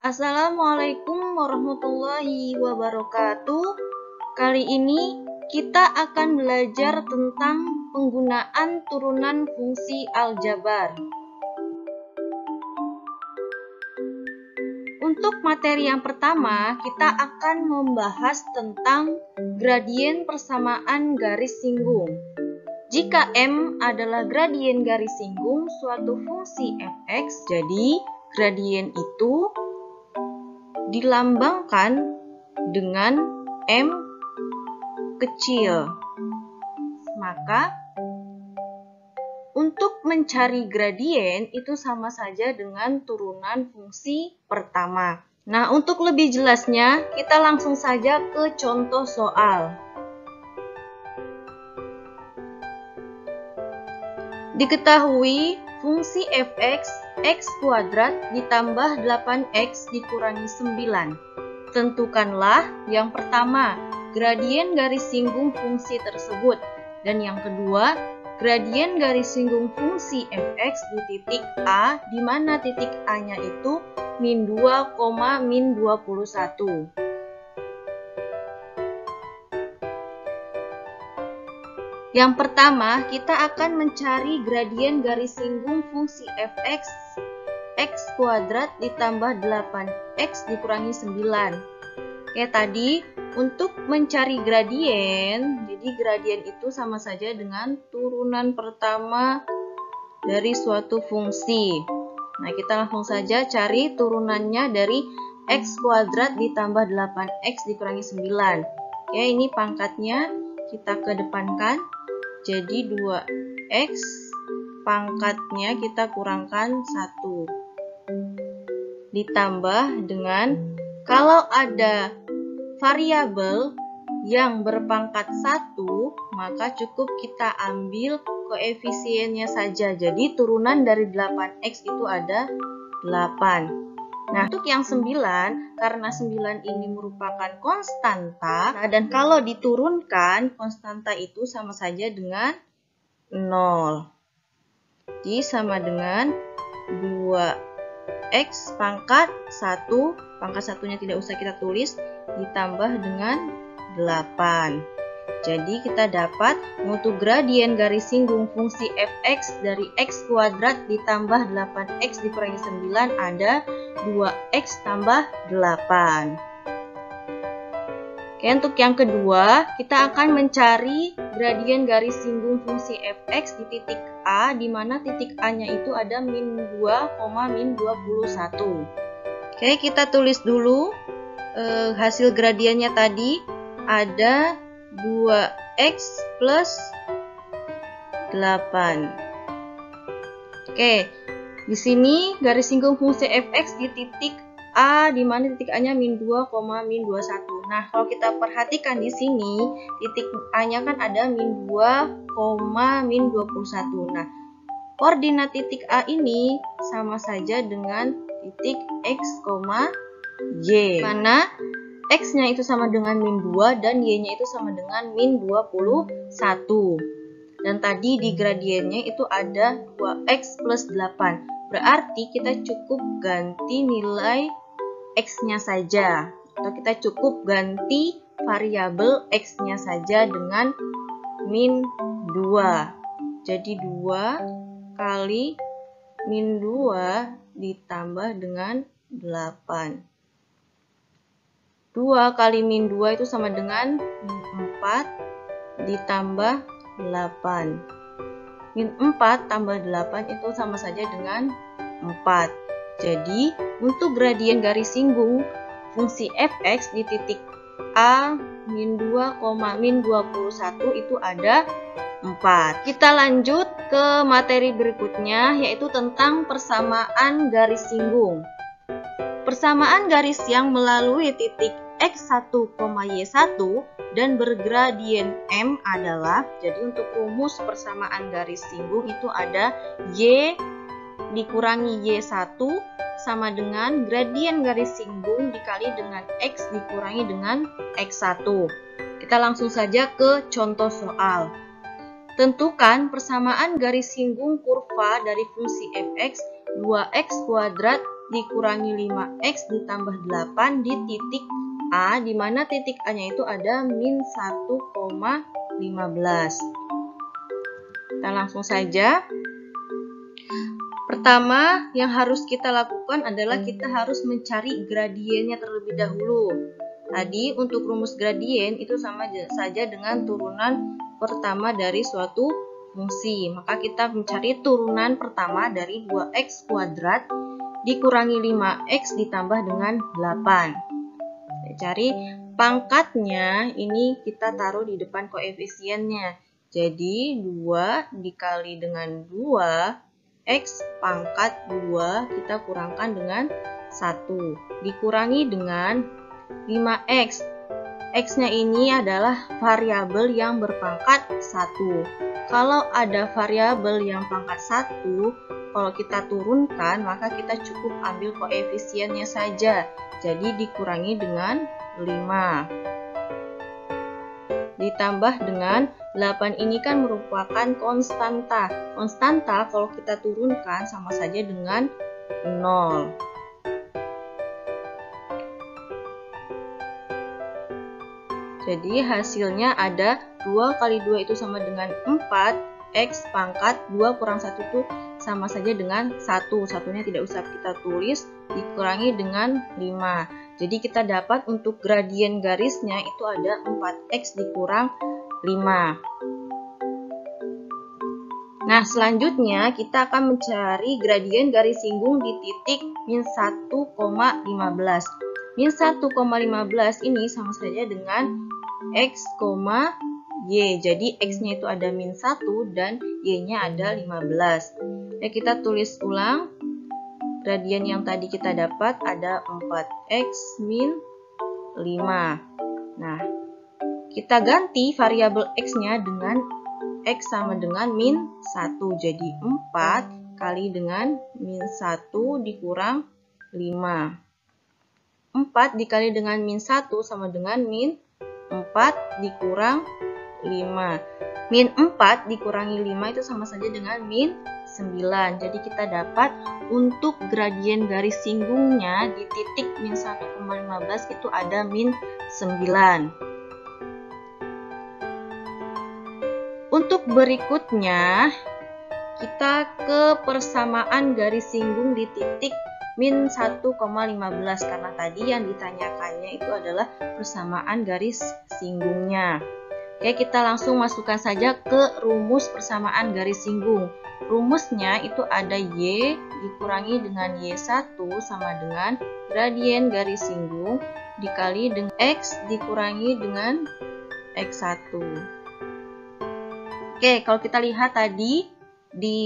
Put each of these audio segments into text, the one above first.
Assalamualaikum warahmatullahi wabarakatuh. Kali ini kita akan belajar tentang penggunaan turunan fungsi aljabar. Untuk materi yang pertama, kita akan membahas tentang gradien persamaan garis singgung. Jika M adalah gradien garis singgung suatu fungsi fx, jadi gradien itu dilambangkan dengan M kecil. Maka untuk mencari gradien itu sama saja dengan turunan fungsi pertama. Nah, untuk lebih jelasnya kita langsung saja ke contoh soal. Diketahui fungsi fx x kuadrat ditambah 8x dikurangi 9. Tentukanlah yang pertama, gradien garis singgung fungsi tersebut. Dan yang kedua, gradien garis singgung fungsi fx di titik A, di mana titik A-nya itu min 2, min 21. Yang pertama, kita akan mencari gradien garis singgung fungsi fx x kuadrat ditambah 8x dikurangi 9. Kayak tadi, untuk mencari gradien, jadi gradien itu sama saja dengan turunan pertama dari suatu fungsi. Nah, kita langsung saja cari turunannya dari x kuadrat ditambah 8x dikurangi 9. Oke, ini pangkatnya kita kedepankan. Jadi 2x pangkatnya kita kurangkan 1. Ditambah dengan, kalau ada variabel yang berpangkat 1, maka cukup kita ambil koefisiennya saja. Jadi turunan dari 8x itu ada 8. Nah, untuk yang 9, karena 9 ini merupakan konstanta, dan kalau diturunkan, konstanta itu sama saja dengan 0. Jadi sama dengan 2x pangkat 1, pangkat satunya tidak usah kita tulis, ditambah dengan 8. Jadi kita dapat untuk gradien garis singgung fungsi fx dari x kuadrat ditambah 8x dikurangi 9 ada 2x tambah 8. Oke, untuk yang kedua, kita akan mencari gradien garis singgung fungsi fx di titik A, di mana titik A-nya itu ada min 2, min 21. Oke, kita tulis dulu hasil gradiennya tadi ada 2x plus 8. Oke, di sini garis singgung fungsi fx di titik A, di mana titik A-nya min 2, min 21. Nah, kalau kita perhatikan di sini, titik A-nya kan ada min 2, min 21. Nah, koordinat titik A ini sama saja dengan titik x, y. Mana x-nya itu sama dengan min 2 dan y-nya itu sama dengan min 21. Dan tadi di gradiennya itu ada 2x plus 8. Berarti kita cukup ganti nilai x-nya saja. Atau kita cukup ganti variabel x-nya saja dengan min 2. Jadi 2 kali min 2 ditambah dengan 8. 2 kali min 2 itu sama dengan min 4 ditambah 8. Min 4 tambah 8 itu sama saja dengan 4. Jadi, untuk gradien garis singgung fungsi fx di titik A, min 2, min 21 itu ada 4. Kita lanjut ke materi berikutnya, yaitu tentang persamaan garis singgung. Persamaan garis yang melalui titik x1, y1 dan bergradien M adalah, jadi untuk rumus persamaan garis singgung itu ada y dikurangi y1 sama dengan gradien garis singgung dikali dengan x dikurangi dengan x1. Kita langsung saja ke contoh soal. Tentukan persamaan garis singgung kurva dari fungsi fx 2x kuadrat dikurangi 5x ditambah 8 di titik A, di mana titik A-nya itu ada min 1,15. Kita langsung saja. Pertama yang harus kita lakukan adalah kita harus mencari gradiennya terlebih dahulu. Tadi untuk rumus gradien itu sama saja dengan turunan pertama dari suatu fungsi. Maka kita mencari turunan pertama dari 2x kuadrat dikurangi 5x ditambah dengan 8. Kita cari pangkatnya, ini kita taruh di depan koefisiennya. Jadi 2 dikali dengan 2, X pangkat 2 kita kurangkan dengan 1. Dikurangi dengan 5X. X-nya ini adalah variabel yang berpangkat 1. Kalau ada variabel yang pangkat 1, kalau kita turunkan, maka kita cukup ambil koefisiennya saja. Jadi dikurangi dengan 5. Ditambah dengan 8, ini kan merupakan konstanta. Konstanta kalau kita turunkan sama saja dengan 0. Jadi hasilnya ada 2 kali 2 itu sama dengan 4. X pangkat 2 kurang 1 itu sama saja dengan 1. Satunya tidak usah kita tulis, dikurangi dengan 5. Jadi kita dapat untuk gradien garisnya itu ada 4x dikurang 5. Nah, selanjutnya kita akan mencari gradien garis singgung di titik min 1,15. Min 1,15 ini sama saja dengan x, y. Jadi x-nya itu ada min 1 dan y-nya ada 15. Ya, kita tulis ulang. Gradien yang tadi kita dapat ada 4x min 5. Nah, kita ganti variabel x-nya dengan x sama dengan min 1. Jadi 4 kali dengan min 1 dikurang 5. 4 dikali dengan min 1 sama dengan min 4 dikurang 5. Min 4 dikurangi 5 itu sama saja dengan min 9. Jadi kita dapat untuk gradien garis singgungnya di titik min 1,15 itu ada min 9. Untuk berikutnya, kita ke persamaan garis singgung di titik min 1,15 karena tadi yang ditanyakannya itu adalah persamaan garis singgungnya. Oke, kita langsung masukkan saja ke rumus persamaan garis singgung. Rumusnya itu ada Y dikurangi dengan Y1 sama dengan gradien garis singgung dikali dengan X dikurangi dengan X1. Oke, kalau kita lihat tadi di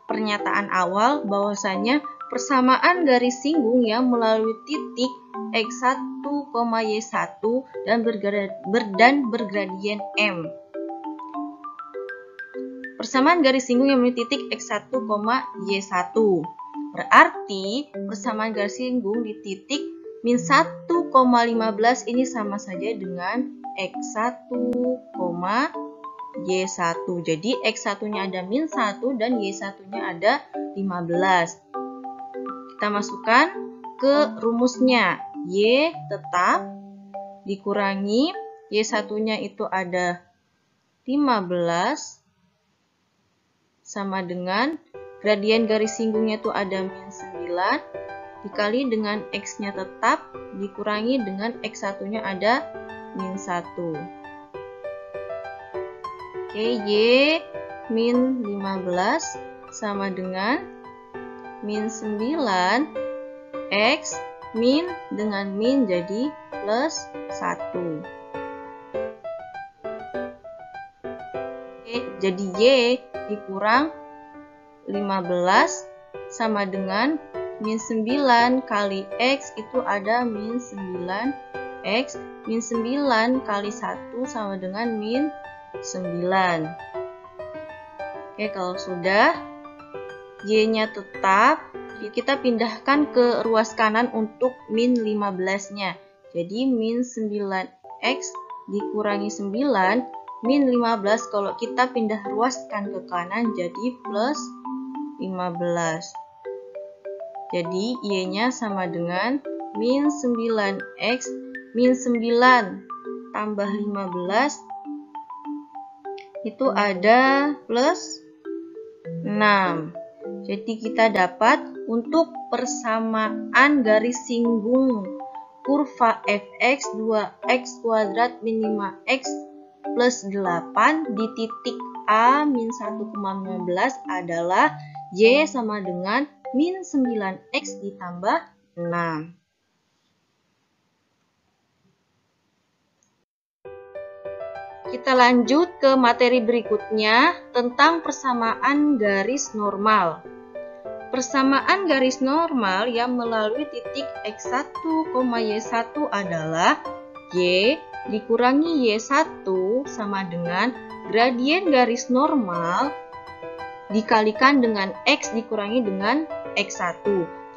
pernyataan awal bahwasanya persamaan garis singgung yang melalui titik X1, Y1 dan bergradien M. Persamaan garis singgung yang melalui titik X1, Y1. Berarti persamaan garis singgung di titik min 1,15 ini sama saja dengan X1, Y1. Jadi X1-nya ada min 1 dan Y1-nya ada 15. Kita masukkan ke rumusnya. Y tetap dikurangi Y1-nya itu ada 15 sama dengan gradien garis singgungnya itu ada min 9 dikali dengan X-nya tetap dikurangi dengan X1-nya ada min 1. Oke, Y min 15 sama dengan min 9, X min dengan min jadi plus 1. Oke, jadi Y dikurang 15 sama dengan min 9 kali X itu ada min 9X. Min 9 kali 1 sama dengan min 9. Oke, kalau sudah Y-nya tetap, kita pindahkan ke ruas kanan untuk min 15-nya. Jadi min 9x dikurangi 9, min 15 kalau kita pindah ruaskan ke kanan jadi plus 15. Jadi Y-nya sama dengan min 9X min 9 tambah 15 itu ada plus 6. Jadi kita dapat untuk persamaan garis singgung kurva fx 2x kuadrat min 5x plus 8 di titik A min 1,15 adalah Y sama dengan min 9x ditambah 6. Kita lanjut ke materi berikutnya tentang persamaan garis normal. Persamaan garis normal yang melalui titik X1, Y1 adalah Y dikurangi Y1 sama dengan gradien garis normal dikalikan dengan X dikurangi dengan X1.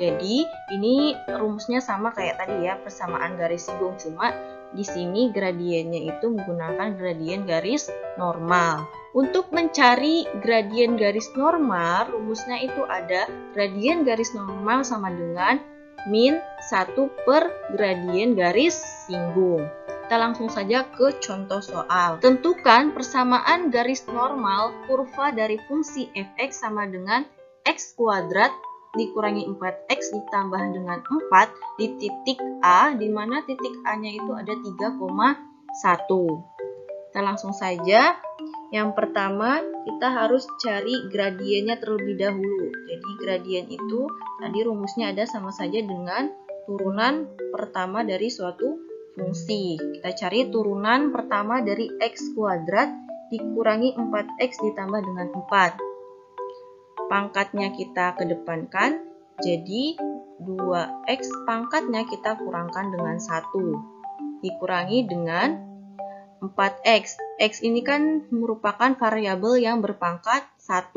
Jadi ini rumusnya sama kayak tadi ya, persamaan garis singgung, cuma di sini gradiennya itu menggunakan gradien garis normal. Untuk mencari gradien garis normal, rumusnya itu ada gradien garis normal sama dengan min 1 per gradien garis singgung. Kita langsung saja ke contoh soal. Tentukan persamaan garis normal kurva dari fungsi fx sama dengan x kuadrat dikurangi 4x ditambah dengan 4 di titik A, di mana titik A-nya itu ada 3,1. Kita langsung saja. Yang pertama, kita harus cari gradiennya terlebih dahulu. Jadi gradien itu tadi rumusnya ada sama saja dengan turunan pertama dari suatu fungsi. Kita cari turunan pertama dari x kuadrat dikurangi 4x ditambah dengan 4. Pangkatnya kita kedepankan, jadi 2x pangkatnya kita kurangkan dengan 1. Dikurangi dengan 4x. X ini kan merupakan variabel yang berpangkat 1.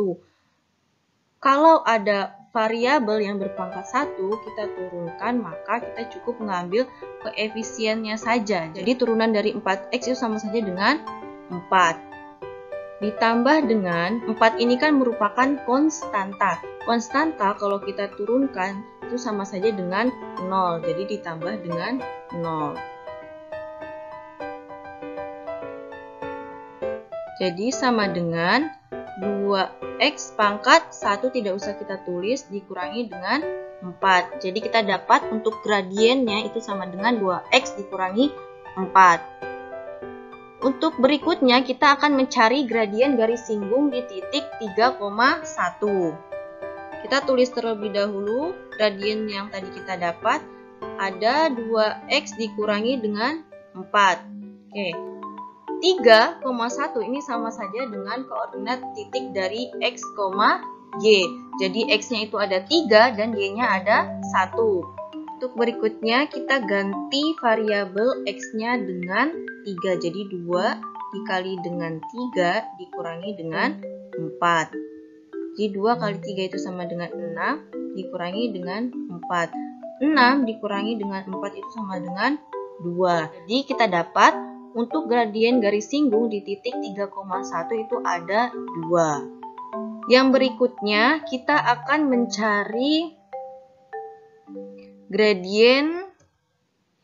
Kalau ada variabel yang berpangkat 1, kita turunkan, maka kita cukup mengambil koefisiennya saja. Jadi turunan dari 4x itu sama saja dengan 4. Ditambah dengan 4 ini kan merupakan konstanta. Konstanta kalau kita turunkan itu sama saja dengan 0. Jadi ditambah dengan 0. Jadi sama dengan 2x pangkat 1 tidak usah kita tulis dikurangi dengan 4. Jadi kita dapat untuk gradiennya itu sama dengan 2x dikurangi 4. Untuk berikutnya kita akan mencari gradien garis singgung di titik 3,1. Kita tulis terlebih dahulu gradien yang tadi kita dapat ada 2x dikurangi dengan 4. Oke. 3,1 ini sama saja dengan koordinat titik dari x, y. Jadi x-nya itu ada 3 dan y-nya ada 1. Untuk berikutnya kita ganti variabel x-nya dengan 3. Jadi 2 dikali dengan 3 dikurangi dengan 4. Jadi 2 kali 3 itu sama dengan 6 dikurangi dengan 4. 6 dikurangi dengan 4 itu sama dengan 2. Jadi kita dapat untuk gradien garis singgung di titik 3,1 itu ada 2. Yang berikutnya kita akan mencari gradien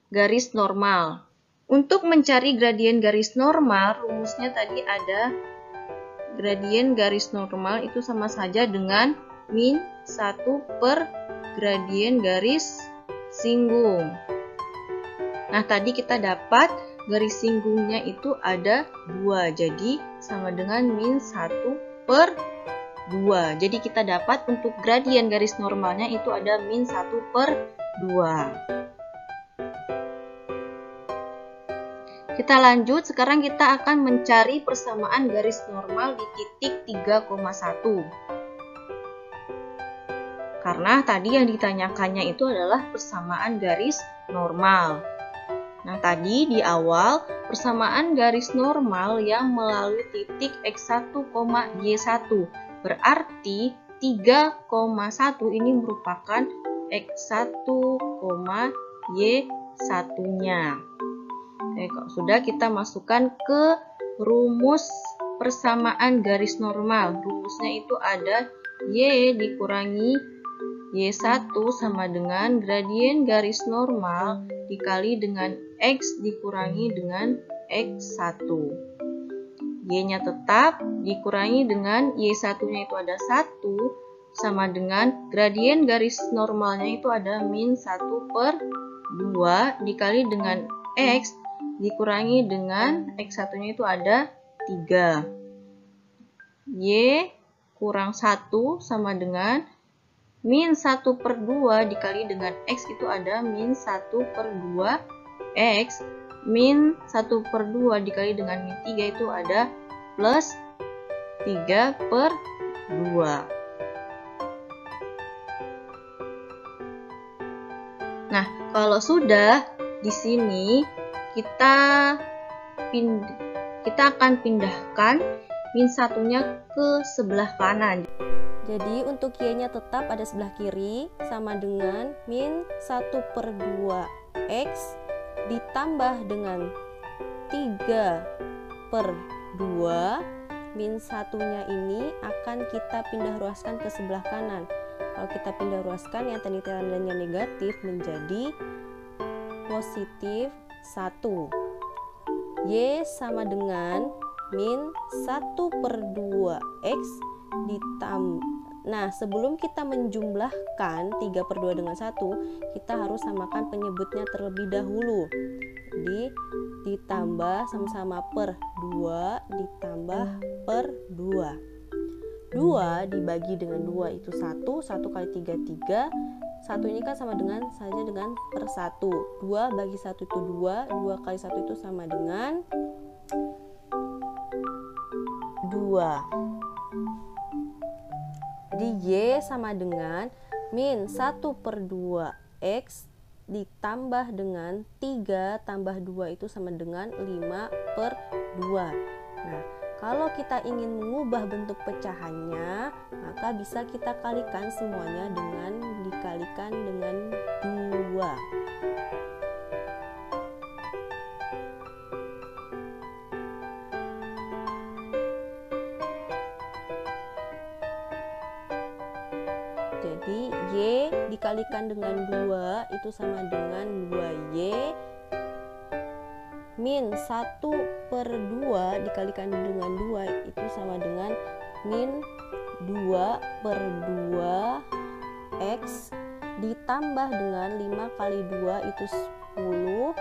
garis normal. Untuk mencari gradien garis normal, rumusnya tadi ada gradien garis normal itu sama saja dengan min 1 per gradien garis singgung. Nah, tadi kita dapat garis singgungnya itu ada 2, jadi sama dengan min 1 per 2. Jadi kita dapat untuk gradien garis normalnya itu ada min 1 per 2. Kita lanjut, sekarang kita akan mencari persamaan garis normal di titik 3,1. Karena tadi yang ditanyakannya itu adalah persamaan garis normal. Nah, tadi di awal persamaan garis normal yang melalui titik x1, y1. Berarti 3,1 ini merupakan x1, y1-nya. Oke, kalau sudah kita masukkan ke rumus persamaan garis normal. Rumusnya itu ada y dikurangi Y1 sama dengan gradien garis normal dikali dengan X dikurangi dengan X1. Y-nya tetap dikurangi dengan Y1-nya itu ada 1 sama dengan gradien garis normalnya itu ada min 1/2 dikali dengan X dikurangi dengan X1-nya itu ada 3. Y kurang 1 sama dengan min 1/2 dikali dengan X itu ada min 1/2 X. Min 1/2 dikali dengan min 3 itu ada plus 3/2. Nah, kalau sudah di sini kita akan pindahkan min 1-nya ke sebelah kanan. Jadi untuk Y-nya tetap ada sebelah kiri sama dengan min 1/2 X ditambah dengan 3/2. Min 1-nya ini akan kita pindah ruaskan ke sebelah kanan. Kalau kita pindah ruaskan yang tadi tandanya negatif menjadi positif 1. Y sama dengan min 1/2 X ditambah. Nah, sebelum kita menjumlahkan 3/2 dengan 1, kita harus samakan penyebutnya terlebih dahulu. Jadi, ditambah sama-sama per 2 ditambah per 2. 2 dibagi dengan 2 itu 1, 1 kali 3, 3. 1 ini kan sama dengan saja dengan per 1. 2 bagi 1 itu 2, 2 kali 1 itu sama dengan 2. Jadi Y sama dengan min 1/2 X ditambah dengan 3 tambah 2 itu sama dengan 5/2. Nah, kalau kita ingin mengubah bentuk pecahannya, maka bisa kita kalikan semuanya dengan dikalikan dengan 2. Jadi Y dikalikan dengan 2 itu sama dengan 2Y min 1/2 dikalikan dengan 2 itu sama dengan min 2/2 X ditambah dengan 5 kali 2 itu 10/2.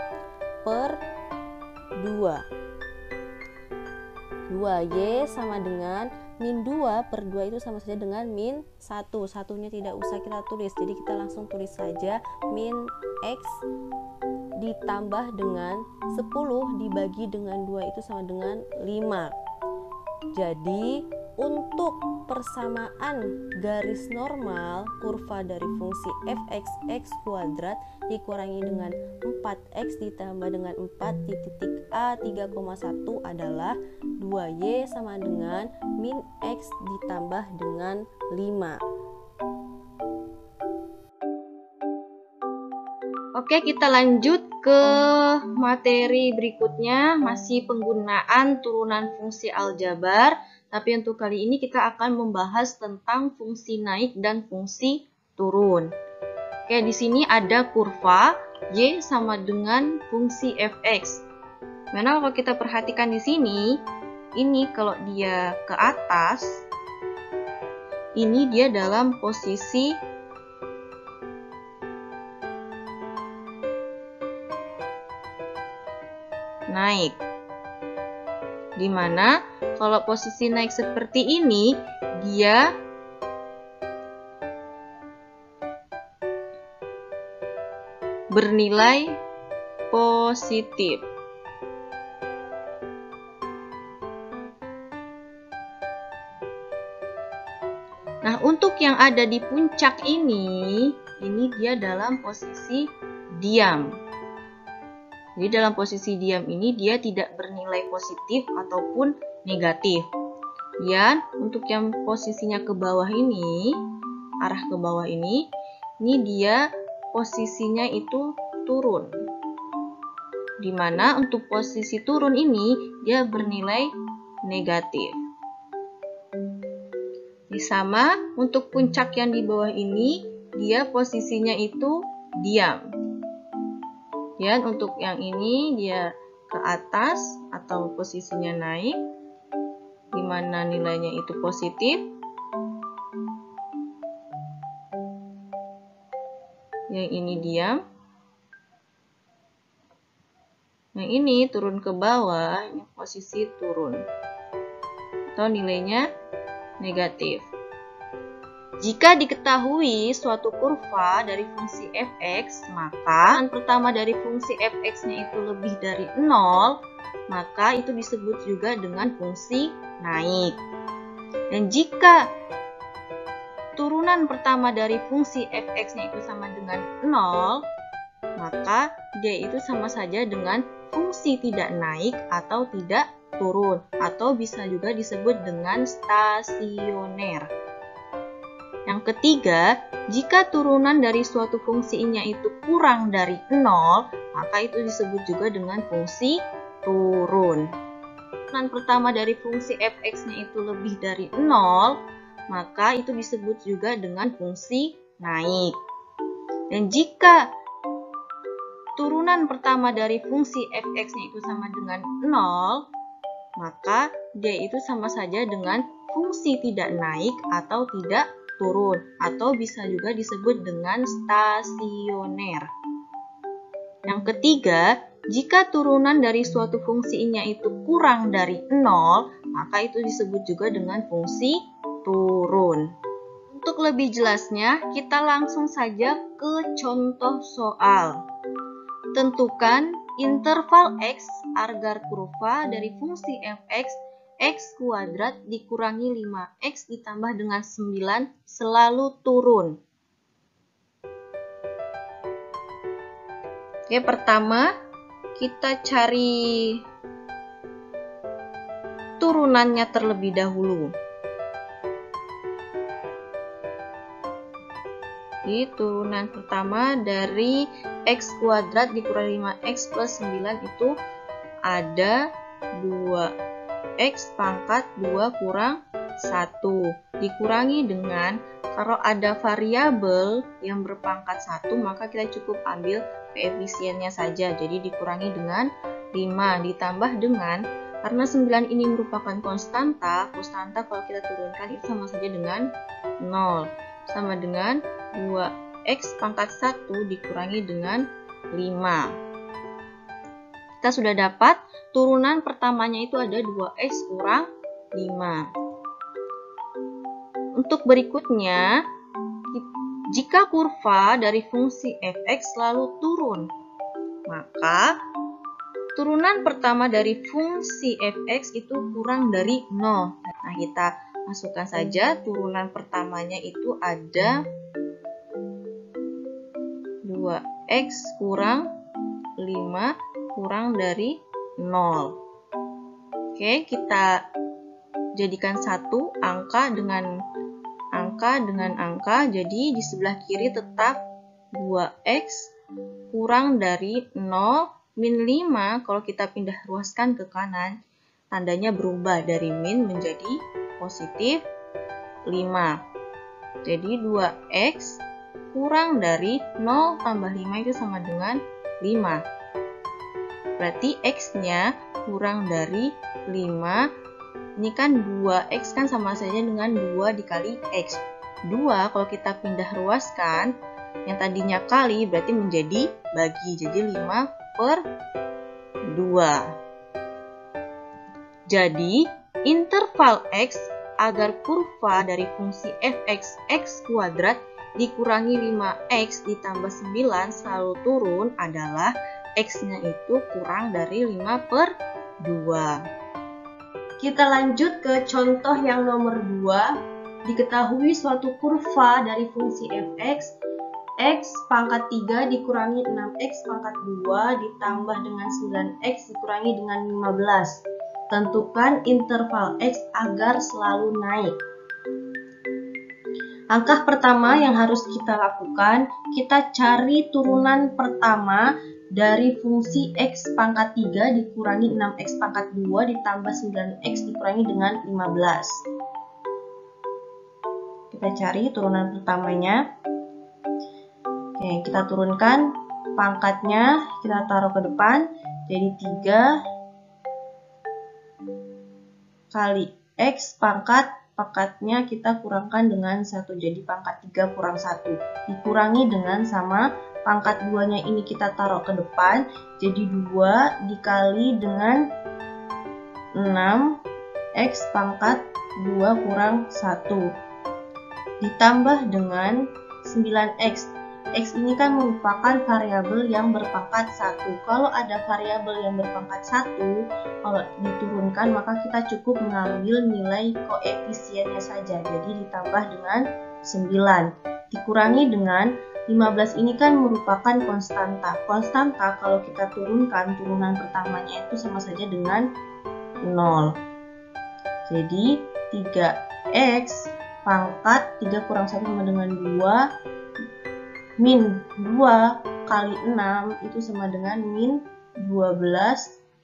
2Y sama dengan min 2/2 itu sama saja dengan min 1. Satunya tidak usah kita tulis, jadi kita langsung tulis saja min X ditambah dengan 10 dibagi dengan 2 itu sama dengan 5. Jadi untuk persamaan garis normal kurva dari fungsi f(x) x kuadrat dikurangi dengan 4x ditambah dengan 4 di titik A 3,1 adalah 2y sama dengan min x ditambah dengan 5. Oke, kita lanjut ke materi berikutnya, masih penggunaan turunan fungsi aljabar. Tapi untuk kali ini kita akan membahas tentang fungsi naik dan fungsi turun. Oke, di sini ada kurva y sama dengan fungsi f(x). Mana kalau kita perhatikan di sini, ini kalau dia ke atas, ini dia dalam posisi naik. Dimana kalau posisi naik seperti ini, dia bernilai positif. Nah, untuk yang ada di puncak ini dia dalam posisi diam. Jadi dalam posisi diam ini dia tidak bernilai positif ataupun negatif. Dan untuk yang posisinya ke bawah ini, arah ke bawah ini dia posisinya itu turun. Dimana untuk posisi turun ini dia bernilai negatif. Sama untuk puncak yang di bawah ini dia posisinya itu diam. Dan untuk yang ini dia ke atas atau posisinya naik, di mana nilainya itu positif. Yang ini diam. Yang ini turun ke bawah, ini posisi turun. Atau nilainya negatif. Jika diketahui suatu kurva dari fungsi fx, maka yang pertama dari fungsi fx-nya itu lebih dari 0, maka itu disebut juga dengan fungsi naik. Dan jika turunan pertama dari fungsi fx-nya itu sama dengan 0, maka dia itu sama saja dengan fungsi tidak naik atau tidak turun, atau bisa juga disebut dengan stasioner. Yang ketiga, jika turunan dari suatu fungsinya itu kurang dari 0, maka itu disebut juga dengan fungsi turun. Turunan pertama dari fungsi fx-nya itu lebih dari 0, maka itu disebut juga dengan fungsi naik. Dan jika turunan pertama dari fungsi fx-nya itu sama dengan 0, maka dia itu sama saja dengan fungsi tidak naik atau tidak turun, atau bisa juga disebut dengan stasioner. Yang ketiga, jika turunan dari suatu fungsinya itu kurang dari 0, maka itu disebut juga dengan fungsi turun. Untuk lebih jelasnya, kita langsung saja ke contoh soal. Tentukan interval x agar kurva dari fungsi fx x kuadrat dikurangi 5x ditambah dengan 9 selalu turun. Oke, pertama kita cari turunannya terlebih dahulu. Jadi turunan pertama dari x kuadrat dikurangi 5x plus 9 itu ada 2x pangkat 2 kurang 1. Dikurangi dengan, kalau ada variabel yang berpangkat 1, maka kita cukup ambil koefisiennya saja. Jadi dikurangi dengan 5 ditambah dengan, karena 9 ini merupakan konstanta kalau kita turunkan itu sama saja dengan 0. Sama dengan 2x pangkat 1 dikurangi dengan 5. Kita sudah dapat turunan pertamanya itu ada 2x kurang 5. Untuk berikutnya, jika kurva dari fungsi fx selalu turun, maka turunan pertama dari fungsi fx itu kurang dari 0. Nah, kita masukkan saja turunan pertamanya itu ada 2x kurang 5 kurang dari 0. Oke, kita jadikan satu angka dengan angka, jadi di sebelah kiri tetap 2x kurang dari 0 min 5. Kalau kita pindah ruaskan ke kanan, tandanya berubah dari min menjadi positif 5. Jadi 2x kurang dari 0 tambah 5 itu sama dengan 5. Berarti x-nya kurang dari 5. Ini kan 2x kan sama saja dengan 2 dikali x. 2 kalau kita pindah ruaskan, yang tadinya kali berarti menjadi bagi. Jadi 5/2. Jadi interval x agar kurva dari fungsi fx x kuadrat dikurangi 5x ditambah 9 selalu turun adalah x-nya itu kurang dari 5/2. Kita lanjut ke contoh yang nomor 2. Diketahui suatu kurva dari fungsi fx x pangkat 3 dikurangi 6x pangkat 2 ditambah dengan 9x dikurangi dengan 15. Tentukan interval x agar selalu naik. Langkah pertama yang harus kita lakukan, kita cari turunan pertama dari fungsi x pangkat 3 dikurangi 6x pangkat 2 ditambah 9x dikurangi dengan 15. Kita cari turunan pertamanya. Oke, kita turunkan pangkatnya, kita taruh ke depan, jadi 3 kali X pangkatnya kita kurangkan dengan 1, jadi pangkat 3 kurang 1. Dikurangi dengan sama pangkat 2-nya ini kita taruh ke depan, jadi 2 dikali dengan 6 X pangkat 2 kurang 1. Ditambah dengan 9X. X ini kan merupakan variabel yang berpangkat 1. Kalau ada variabel yang berpangkat 1, kalau diturunkan maka kita cukup mengambil nilai koefisiennya saja. Jadi ditambah dengan 9. Dikurangi dengan 15 ini kan merupakan konstanta. Konstanta kalau kita turunkan, turunan pertamanya itu sama saja dengan 0. Jadi 3X pangkat 3 kurang 1 sama dengan 2 min 2 kali 6 itu sama dengan min 12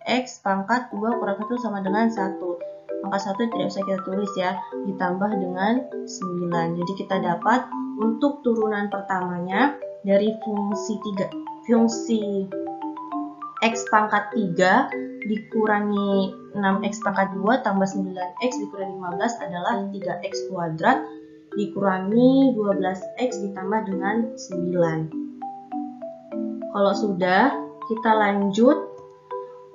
X pangkat 2 kurang 1 sama dengan 1. Angka 1 tidak usah kita tulis ya, ditambah dengan 9. Jadi kita dapat untuk turunan pertamanya dari fungsi X pangkat 3 dikurangi 6X pangkat 2 tambah 9X dikurangi 15 adalah 3X kuadrat dikurangi 12X ditambah dengan 9. Kalau sudah, kita lanjut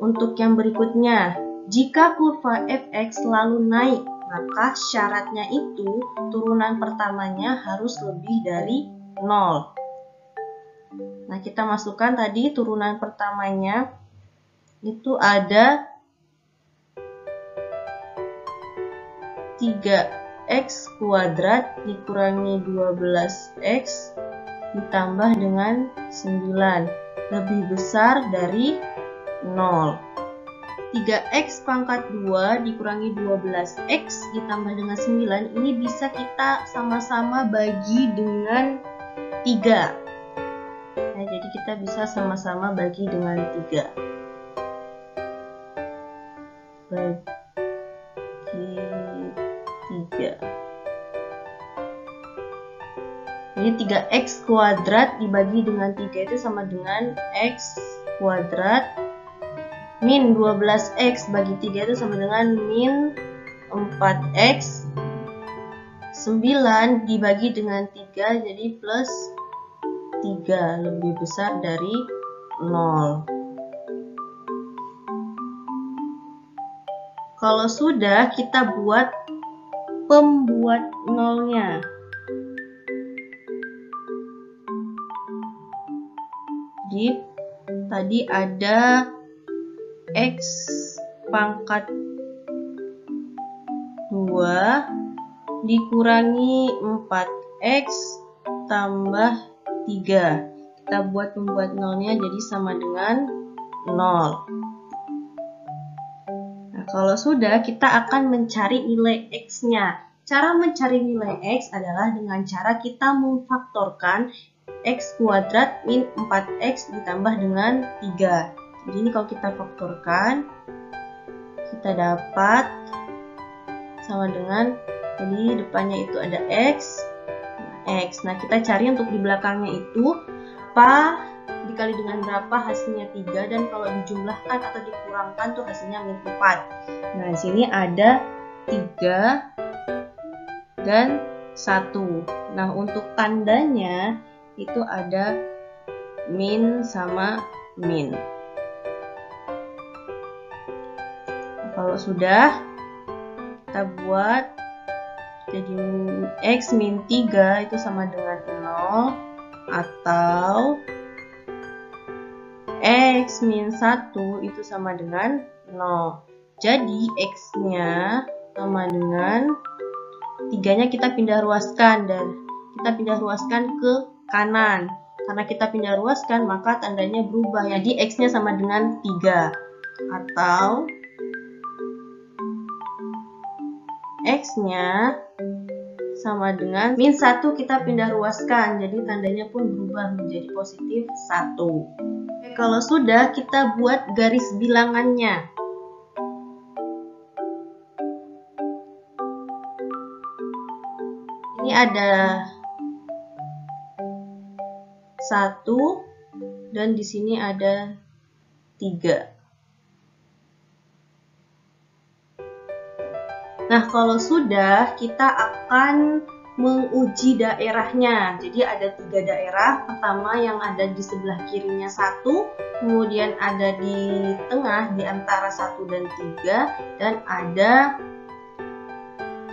untuk yang berikutnya. Jika kurva fx selalu naik, maka syaratnya itu turunan pertamanya harus lebih dari 0. Nah, kita masukkan tadi turunan pertamanya itu ada 3X kuadrat dikurangi 12X ditambah dengan 9 lebih besar dari 0. 3X pangkat 2 dikurangi 12X ditambah dengan 9 ini bisa kita sama-sama bagi dengan 3. Nah, jadi kita bisa sama-sama bagi dengan 3. Bagi 3. Jadi 3X kuadrat dibagi dengan 3 itu sama dengan X kuadrat min 12X bagi 3 itu sama dengan min 4X. 9 dibagi dengan 3 jadi plus 3 lebih besar dari 0. Kalau sudah, kita buat pembuat nolnya. Jadi tadi ada X pangkat 2 dikurangi 4X tambah 3. Kita buat pembuat nolnya jadi sama dengan 0. Nah, kalau sudah, kita akan mencari nilai X-nya. Cara mencari nilai X adalah dengan cara kita memfaktorkan X kuadrat min 4X ditambah dengan 3. Jadi ini kalau kita faktorkan, kita dapat sama dengan, jadi depannya itu ada X. Nah, kita cari untuk di belakangnya itu apa dikali dengan berapa hasilnya 3, dan kalau dijumlahkan atau dikurangkan tuh hasilnya min 4. Nah, di sini ada 3 dan 1. Nah, untuk tandanya itu ada min sama min. Nah, kalau sudah, kita buat jadi X min 3 itu sama dengan 0 atau X min 1 itu sama dengan 0. Jadi X-nya sama dengan 3-nya kita pindah ruaskan, dan kita pindah ruaskan ke kanan. Karena kita pindah ruaskan maka tandanya berubah. Jadi X-nya sama dengan 3. Atau X-nya sama dengan min 1 kita pindah ruaskan. Jadi tandanya pun berubah menjadi positif 1. Oke, kalau sudah, kita buat garis bilangannya. Ini ada 1 dan di sini ada 3. Nah, kalau sudah, kita akan menguji daerahnya. Jadi ada 3 daerah. Pertama yang ada di sebelah kirinya 1, kemudian ada di tengah di antara 1 dan 3, dan ada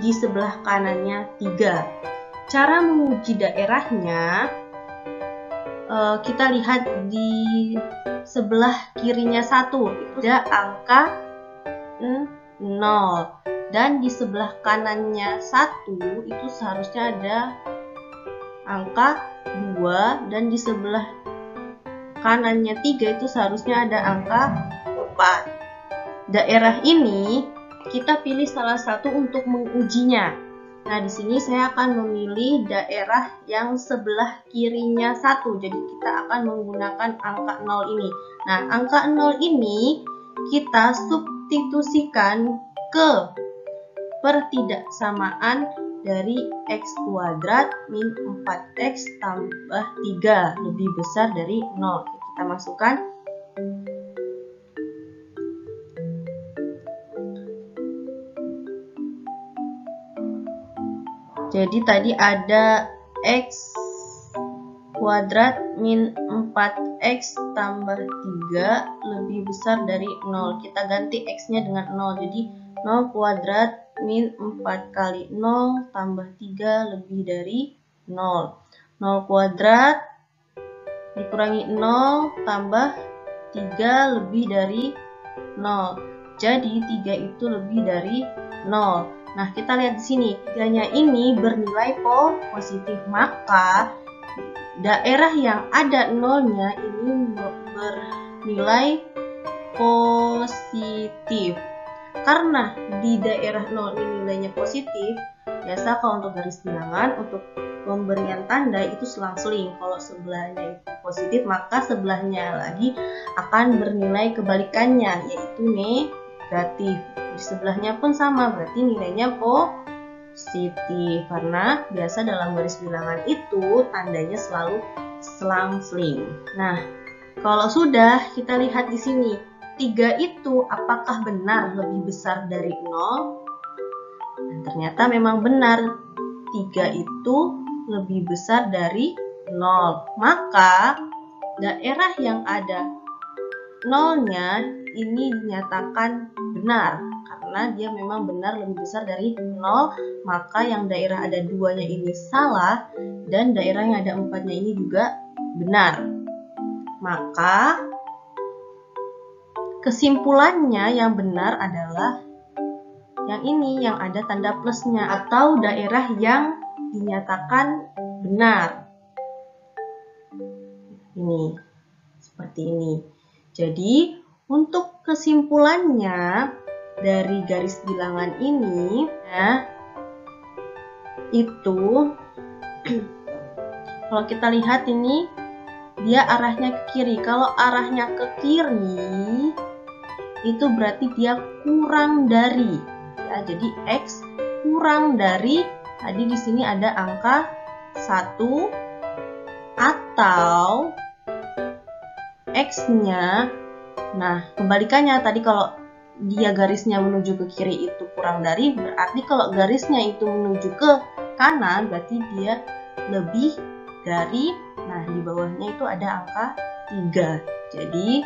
di sebelah kanannya 3. Cara menguji daerahnya, kita lihat di sebelah kirinya 1, itu ada angka 0. Dan di sebelah kanannya 1 itu seharusnya ada angka 2, dan di sebelah kanannya 3 itu seharusnya ada angka 4. Daerah ini kita pilih salah satu untuk mengujinya. Nah, di sini saya akan memilih daerah yang sebelah kirinya 1. Jadi kita akan menggunakan angka 0 ini. Nah, angka 0 ini kita substitusikan ke pertidaksamaan dari x kuadrat min 4x tambah 3 lebih besar dari 0. Kita masukkan. Jadi tadi ada x kuadrat min 4x tambah 3 lebih besar dari 0. Kita ganti x-nya dengan 0. Jadi 0 kuadrat min 4 kali 0 tambah 3 lebih dari 0. 0 kuadrat dikurangi 0 tambah 3 lebih dari 0. Jadi 3 itu lebih dari 0. Nah, kita lihat di sini, 3-nya ini bernilai positif, maka daerah yang ada 0-nya ini bernilai positif. Karena di daerah 0 ini nilainya positif, biasa kalau untuk garis bilangan, untuk pemberian tanda itu selang-seling. Kalau sebelahnya itu positif, maka sebelahnya lagi akan bernilai kebalikannya, yaitu negatif. Di sebelahnya pun sama, berarti nilainya positif. Karena biasa dalam garis bilangan itu tandanya selalu selang-seling. Nah, kalau sudah, kita lihat di sini. 3 itu apakah benar lebih besar dari 0? Dan ternyata memang benar. 3 itu lebih besar dari 0. Maka daerah yang ada 0-nya ini dinyatakan benar. Karena dia memang benar lebih besar dari 0. Maka yang daerah ada 2-nya ini salah. Dan daerah yang ada 4-nya ini juga benar. Maka kesimpulannya yang benar adalah yang ini, yang ada tanda plusnya, atau daerah yang dinyatakan benar. Ini, seperti ini. Jadi, untuk kesimpulannya dari garis bilangan ini, itu kalau kita lihat ini, dia arahnya ke kiri. Kalau arahnya ke kiri, itu berarti dia kurang dari, ya, jadi x kurang dari, tadi di sini ada angka 1, atau x-nya, nah kebalikannya, tadi kalau dia garisnya menuju ke kiri itu kurang dari, berarti kalau garisnya itu menuju ke kanan, berarti dia lebih dari, nah di bawahnya itu ada angka 3. Jadi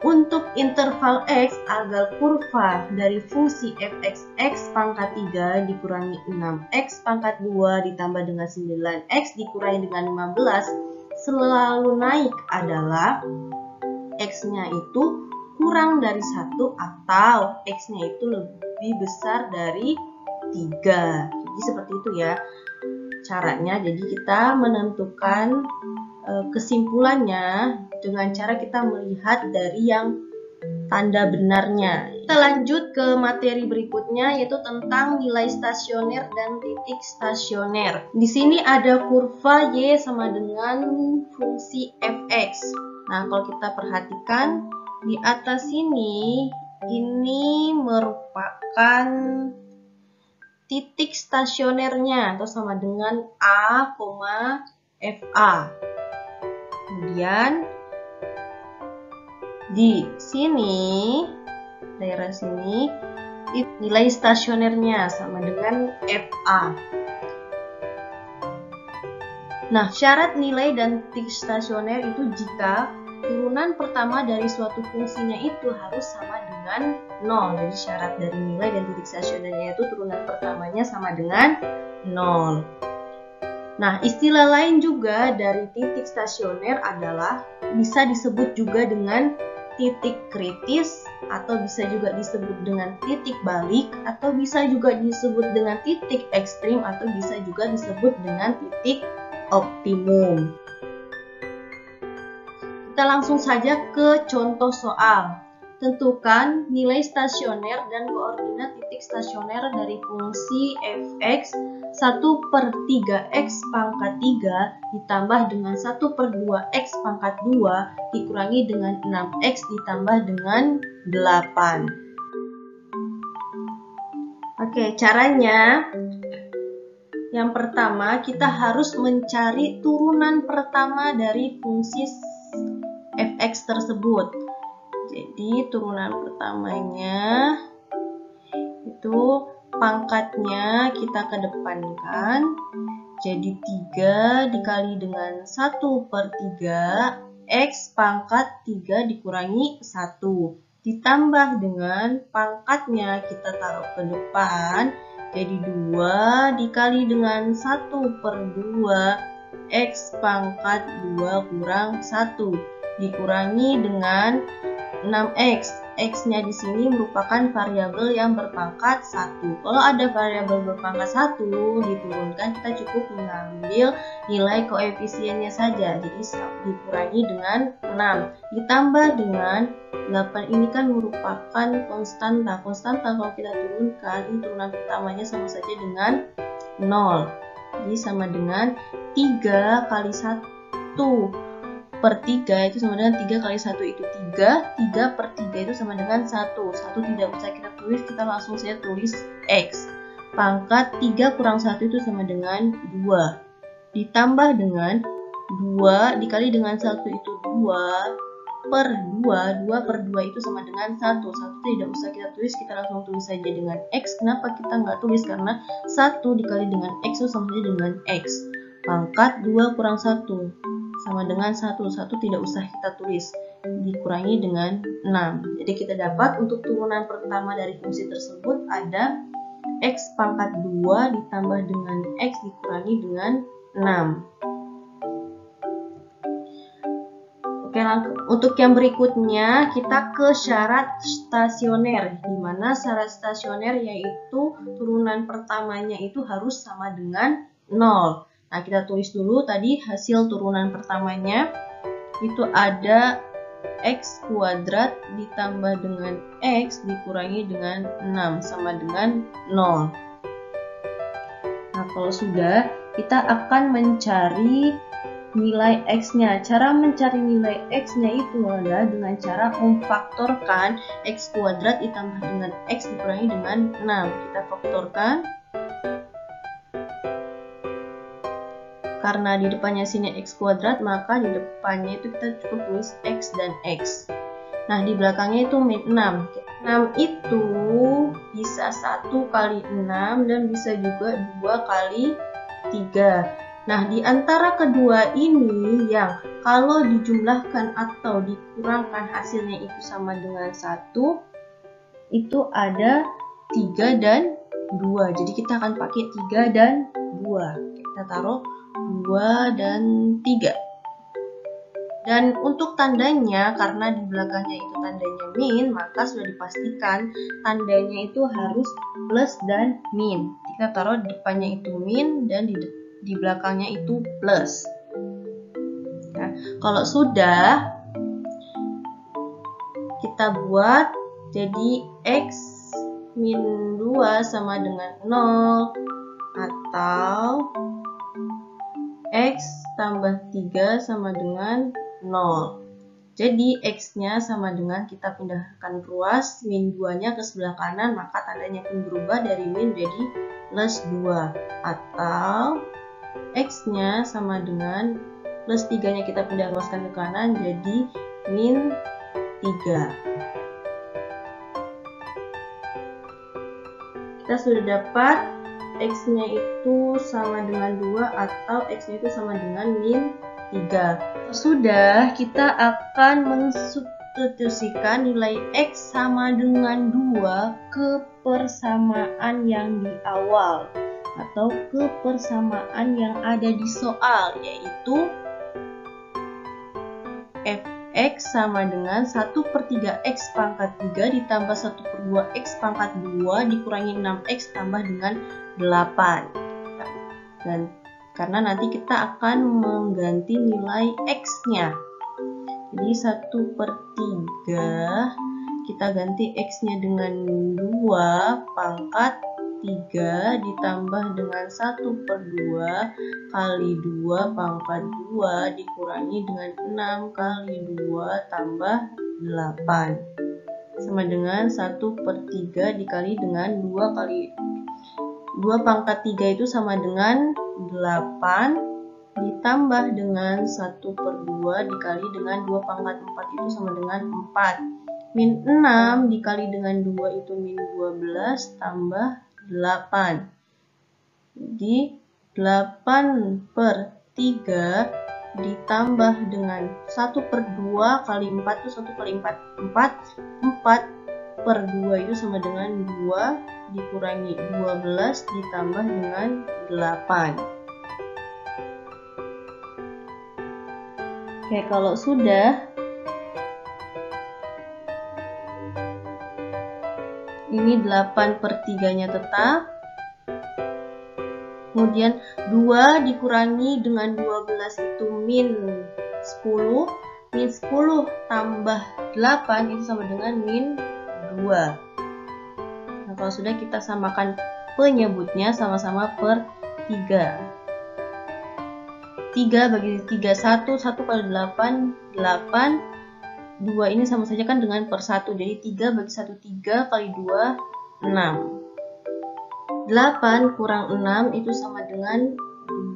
untuk interval x agar kurva dari fungsi fx x pangkat 3 dikurangi 6x pangkat 2 ditambah dengan 9x dikurangi dengan 15 selalu naik adalah x-nya itu kurang dari 1 atau x-nya itu lebih besar dari 3. Jadi seperti itu ya caranya. Jadi kita menentukan kesimpulannya dengan cara kita melihat dari yang tanda benarnya. Kita lanjut ke materi berikutnya, yaitu tentang nilai stasioner dan titik stasioner. Di sini ada kurva y sama dengan fungsi fx. Nah, kalau kita perhatikan di atas ini merupakan titik stasionernya, atau sama dengan A, FA. Kemudian di sini, daerah sini, nilai stasionernya sama dengan FA. Nah, syarat nilai dan titik stasioner itu jika turunan pertama dari suatu fungsinya itu harus sama dengan 0. Jadi syarat dari nilai dan titik stasionernya itu turunan pertamanya sama dengan 0. Nah, istilah lain juga dari titik stasioner adalah bisa disebut juga dengan titik kritis, atau bisa juga disebut dengan titik balik, atau bisa juga disebut dengan titik ekstrim, atau bisa juga disebut dengan titik optimum. Kita langsung saja ke contoh soal. Tentukan nilai stasioner dan koordinat titik stasioner dari fungsi fx 1/3x pangkat 3 ditambah dengan 1/2x pangkat 2 dikurangi dengan 6x ditambah dengan 8. Oke, caranya yang pertama kita harus mencari turunan pertama dari fungsi fx tersebut. Jadi turunan pertamanya itu pangkatnya kita kedepankan, jadi 3 dikali dengan 1/3 x pangkat 3 dikurangi 1 ditambah dengan pangkatnya kita taruh ke depan, jadi 2 dikali dengan 1/2 x pangkat 2 kurang 1 dikurangi dengan 6x. X-nya di sini merupakan variabel yang berpangkat 1. Kalau ada variabel berpangkat 1 diturunkan, kita cukup mengambil nilai koefisiennya saja. Jadi dikurangi dengan 6 ditambah dengan 8. Ini kan merupakan konstanta. Konstanta kalau kita turunkan, ini turunan pertamanya sama saja dengan 0. Jadi sama dengan 3 kali 1/3 itu sama dengan 3 kali 1 itu 3, 3/3 itu sama dengan 1. 1 tidak usah kita tulis, kita langsung saja tulis X. Pangkat 3 kurang 1 itu sama dengan 2. Ditambah dengan 2 dikali dengan 1 itu 2/2. 2/2 itu sama dengan 1. 1 tidak usah kita tulis, kita langsung tulis saja dengan X. Kenapa kita nggak tulis? Karena 1 dikali dengan X itu sama saja dengan X. Pangkat 2 kurang 1 sama dengan 1. 1 tidak usah kita tulis, dikurangi dengan 6. Jadi kita dapat untuk turunan pertama dari fungsi tersebut ada x pangkat 2 ditambah dengan x dikurangi dengan 6. Oke, untuk yang berikutnya kita ke syarat stasioner, di mana syarat stasioner yaitu turunan pertamanya itu harus sama dengan 0. Nah, kita tulis dulu tadi hasil turunan pertamanya itu ada x kuadrat ditambah dengan x dikurangi dengan 6 sama dengan 0. Nah, kalau sudah, kita akan mencari nilai x-nya. Cara mencari nilai x-nya itu adalah dengan cara memfaktorkan x kuadrat ditambah dengan x dikurangi dengan 6. Kita faktorkan. Karena di depannya sini x kuadrat, maka di depannya itu kita cukup tulis x dan x. Nah, di belakangnya itu min 6. 6 itu bisa 1 kali 6 dan bisa juga 2 kali 3. Nah, di antara kedua ini yang kalau dijumlahkan atau dikurangkan hasilnya itu sama dengan 1, itu ada 3 dan 2. Jadi kita akan pakai 3 dan 2. Kita taruh 2 dan 3. Dan untuk tandanya, karena di belakangnya itu tandanya min, maka sudah dipastikan tandanya itu harus plus dan min. Kita taruh di depannya itu min dan di belakangnya itu plus. Nah, kalau sudah, kita buat jadi x min 2 sama dengan 0 atau x tambah 3 sama dengan 0. Jadi x-nya sama dengan kita pindahkan ruas min 2-nya ke sebelah kanan, maka tandanya pun berubah dari min jadi plus 2. Atau x-nya sama dengan plus 3-nya kita pindah ruaskan ke kanan jadi min 3. Kita sudah dapat X-nya itu sama dengan 2 atau X-nya itu sama dengan min 3. Sudah, kita akan mensubstitusikan nilai X sama dengan 2 ke persamaan yang di awal atau ke persamaan yang ada di soal, yaitu Fx sama dengan 1/3x pangkat 3 ditambah 1/2x pangkat 2 dikurangi 6x tambah dengan 8. Dan karena nanti kita akan mengganti nilai x-nya. Jadi 1/3 kita ganti x-nya dengan 2 pangkat 3 ditambah dengan 1/2 kali 2 pangkat 2 dikurangi dengan 6 kali 2 tambah 8 sama dengan 1/3 dikali dengan 2 kali 2 pangkat 3 itu sama dengan 8 ditambah dengan 1/2 dikali dengan 2 pangkat 4 itu sama dengan 4. Min 6 dikali dengan 2 itu min 12 tambah 8. Jadi 8/3 ditambah dengan 1/2 kali 4 itu 1 kali 4. 4/2 itu sama dengan 2 dikurangi 12 ditambah dengan 8. Oke, kalau sudah, ini 8/3-nya tetap. Kemudian 2 dikurangi dengan 12 itu min 10. Min 10 tambah 8 itu sama dengan min 2. Nah, kalau sudah kita samakan penyebutnya sama-sama per 3. 3 bagi 3, 1 kali 8, 8. 2 ini sama saja kan dengan per 1. Jadi 3 bagi 1, 3 kali 2, 6. 8 kurang 6 itu sama dengan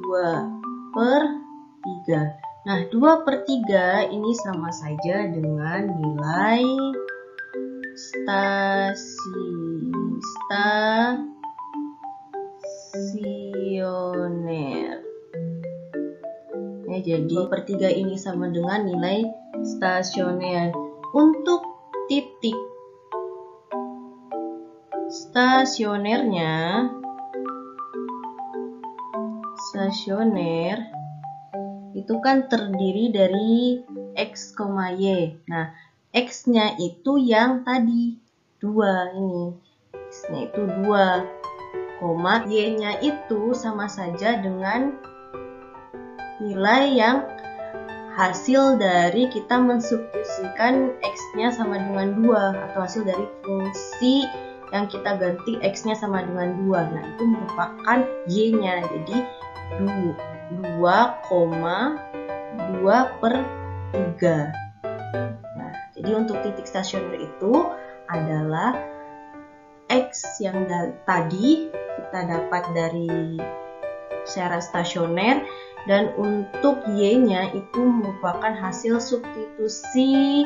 2/3. Nah, 2/3 ini sama saja dengan nilai stasioner. Ya, jadi per 3 ini sama dengan nilai stasioner. Untuk titik stasioner itu kan terdiri dari X, Y. Nah, X-nya itu yang tadi 2 ini. X-nya itu 2, Y-nya itu sama saja dengan nilai yang hasil dari kita mensubstitusikan X-nya sama dengan 2 atau hasil dari fungsi yang kita ganti X-nya sama dengan 2. Nah, itu merupakan Y-nya. Jadi 2,2/3. Nah, jadi untuk titik stasioner itu adalah X yang tadi kita dapat dari syarat stasioner, dan untuk Y-nya itu merupakan hasil substitusi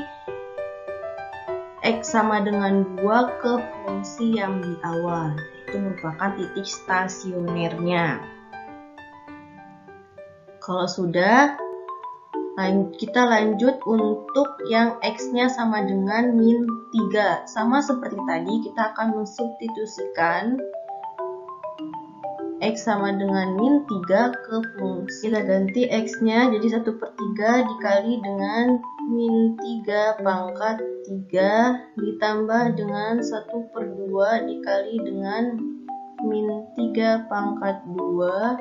X sama dengan 2 ke fungsi yang di awal. Itu merupakan titik stasionernya. Kalau sudah, kita lanjut untuk yang X-nya sama dengan min 3. Sama seperti tadi, kita akan mensubstitusikan X sama dengan min 3 ke fungsi. Kita ganti X-nya jadi 1/3 dikali dengan min 3 pangkat 3 ditambah dengan 1/2 dikali dengan min 3 pangkat 2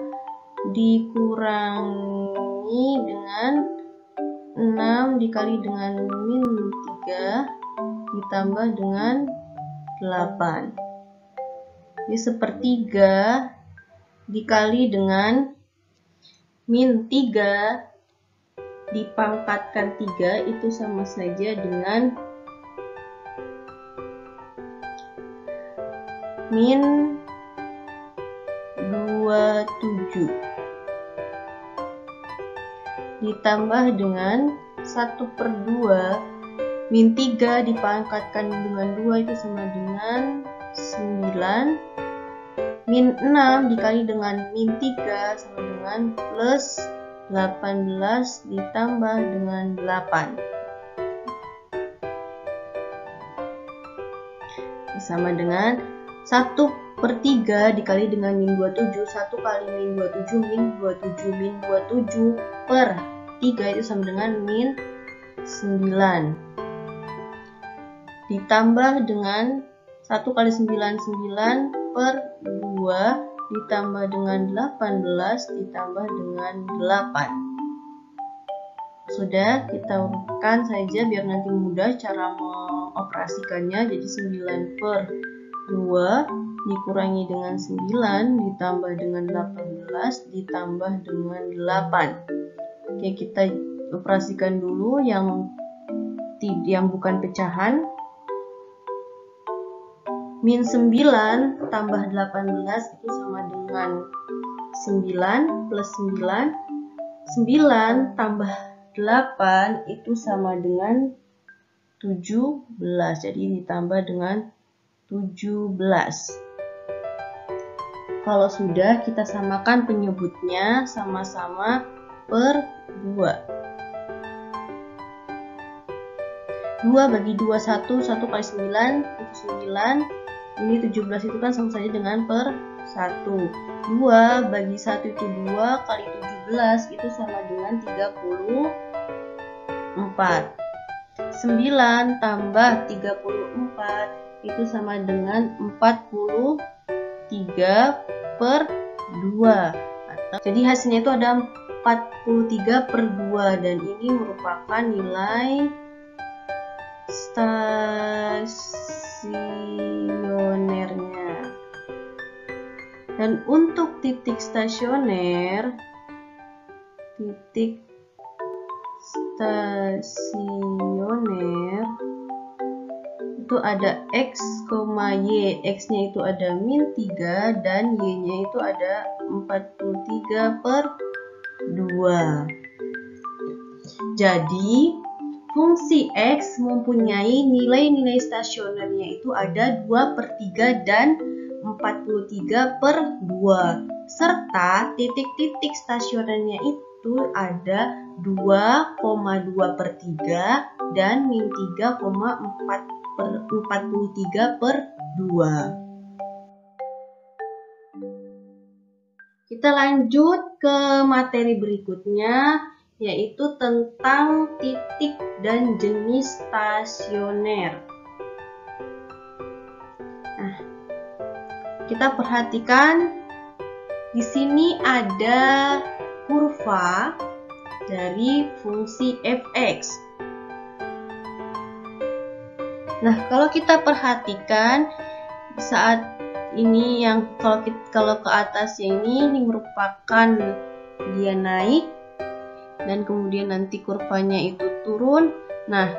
dikurangi dengan 6 dikali dengan min 3 ditambah dengan 8. Jadi 1/3 dikali dengan min 3 dipangkatkan 3 itu sama saja dengan min 27 ditambah ditambah dengan 1/2 min 3 dipangkatkan dengan 2 itu sama dengan 9, min 6 dikali dengan min 3 sama dengan plus 18 ditambah dengan 8 sama dengan 1/3 dikali dengan min 27. 1 kali min 27 min 27 min 27 per 3 itu sama dengan min 9 ditambah dengan 1 kali 9 9 per 2 ditambah dengan 18 ditambah dengan 8. Sudah, kita urutkan saja biar nanti mudah cara mengoperasikannya. Jadi 9/2 dikurangi dengan 9 ditambah dengan 18 ditambah dengan 8. Oke, kita operasikan dulu yang bukan pecahan. Min 9 tambah 18 itu sama dengan 9 plus 9. 9 tambah 8 itu sama dengan 17. Jadi ditambah dengan 17. Kalau sudah, kita samakan penyebutnya sama-sama per 2. 2 bagi 2 1, 1 kali 9 itu 9. Ini 17 itu kan sama saja dengan per 1. 2 bagi 1 itu 2 kali 17 itu sama dengan 34. 9 tambah 34 itu sama dengan 43 per 2. Jadi hasilnya itu ada 43/2 dan ini merupakan nilai stasionernya. Dan untuk titik stasioner itu ada X, Y. X-nya itu ada min 3 dan Y-nya itu ada 43/2. Jadi fungsi X mempunyai nilai-nilai stasionernya itu ada 2/3 dan 43/2. Serta titik-titik stasionernya itu ada 2,2/3 dan min 3,43/2. Kita lanjut ke materi berikutnya, yaitu tentang titik dan jenis stasioner. Nah, kita perhatikan di sini ada kurva dari fungsi fx. Nah, kalau kita perhatikan saat ini yang kalau ke atasnya ini merupakan dia naik dan kemudian nanti kurvanya itu turun. Nah,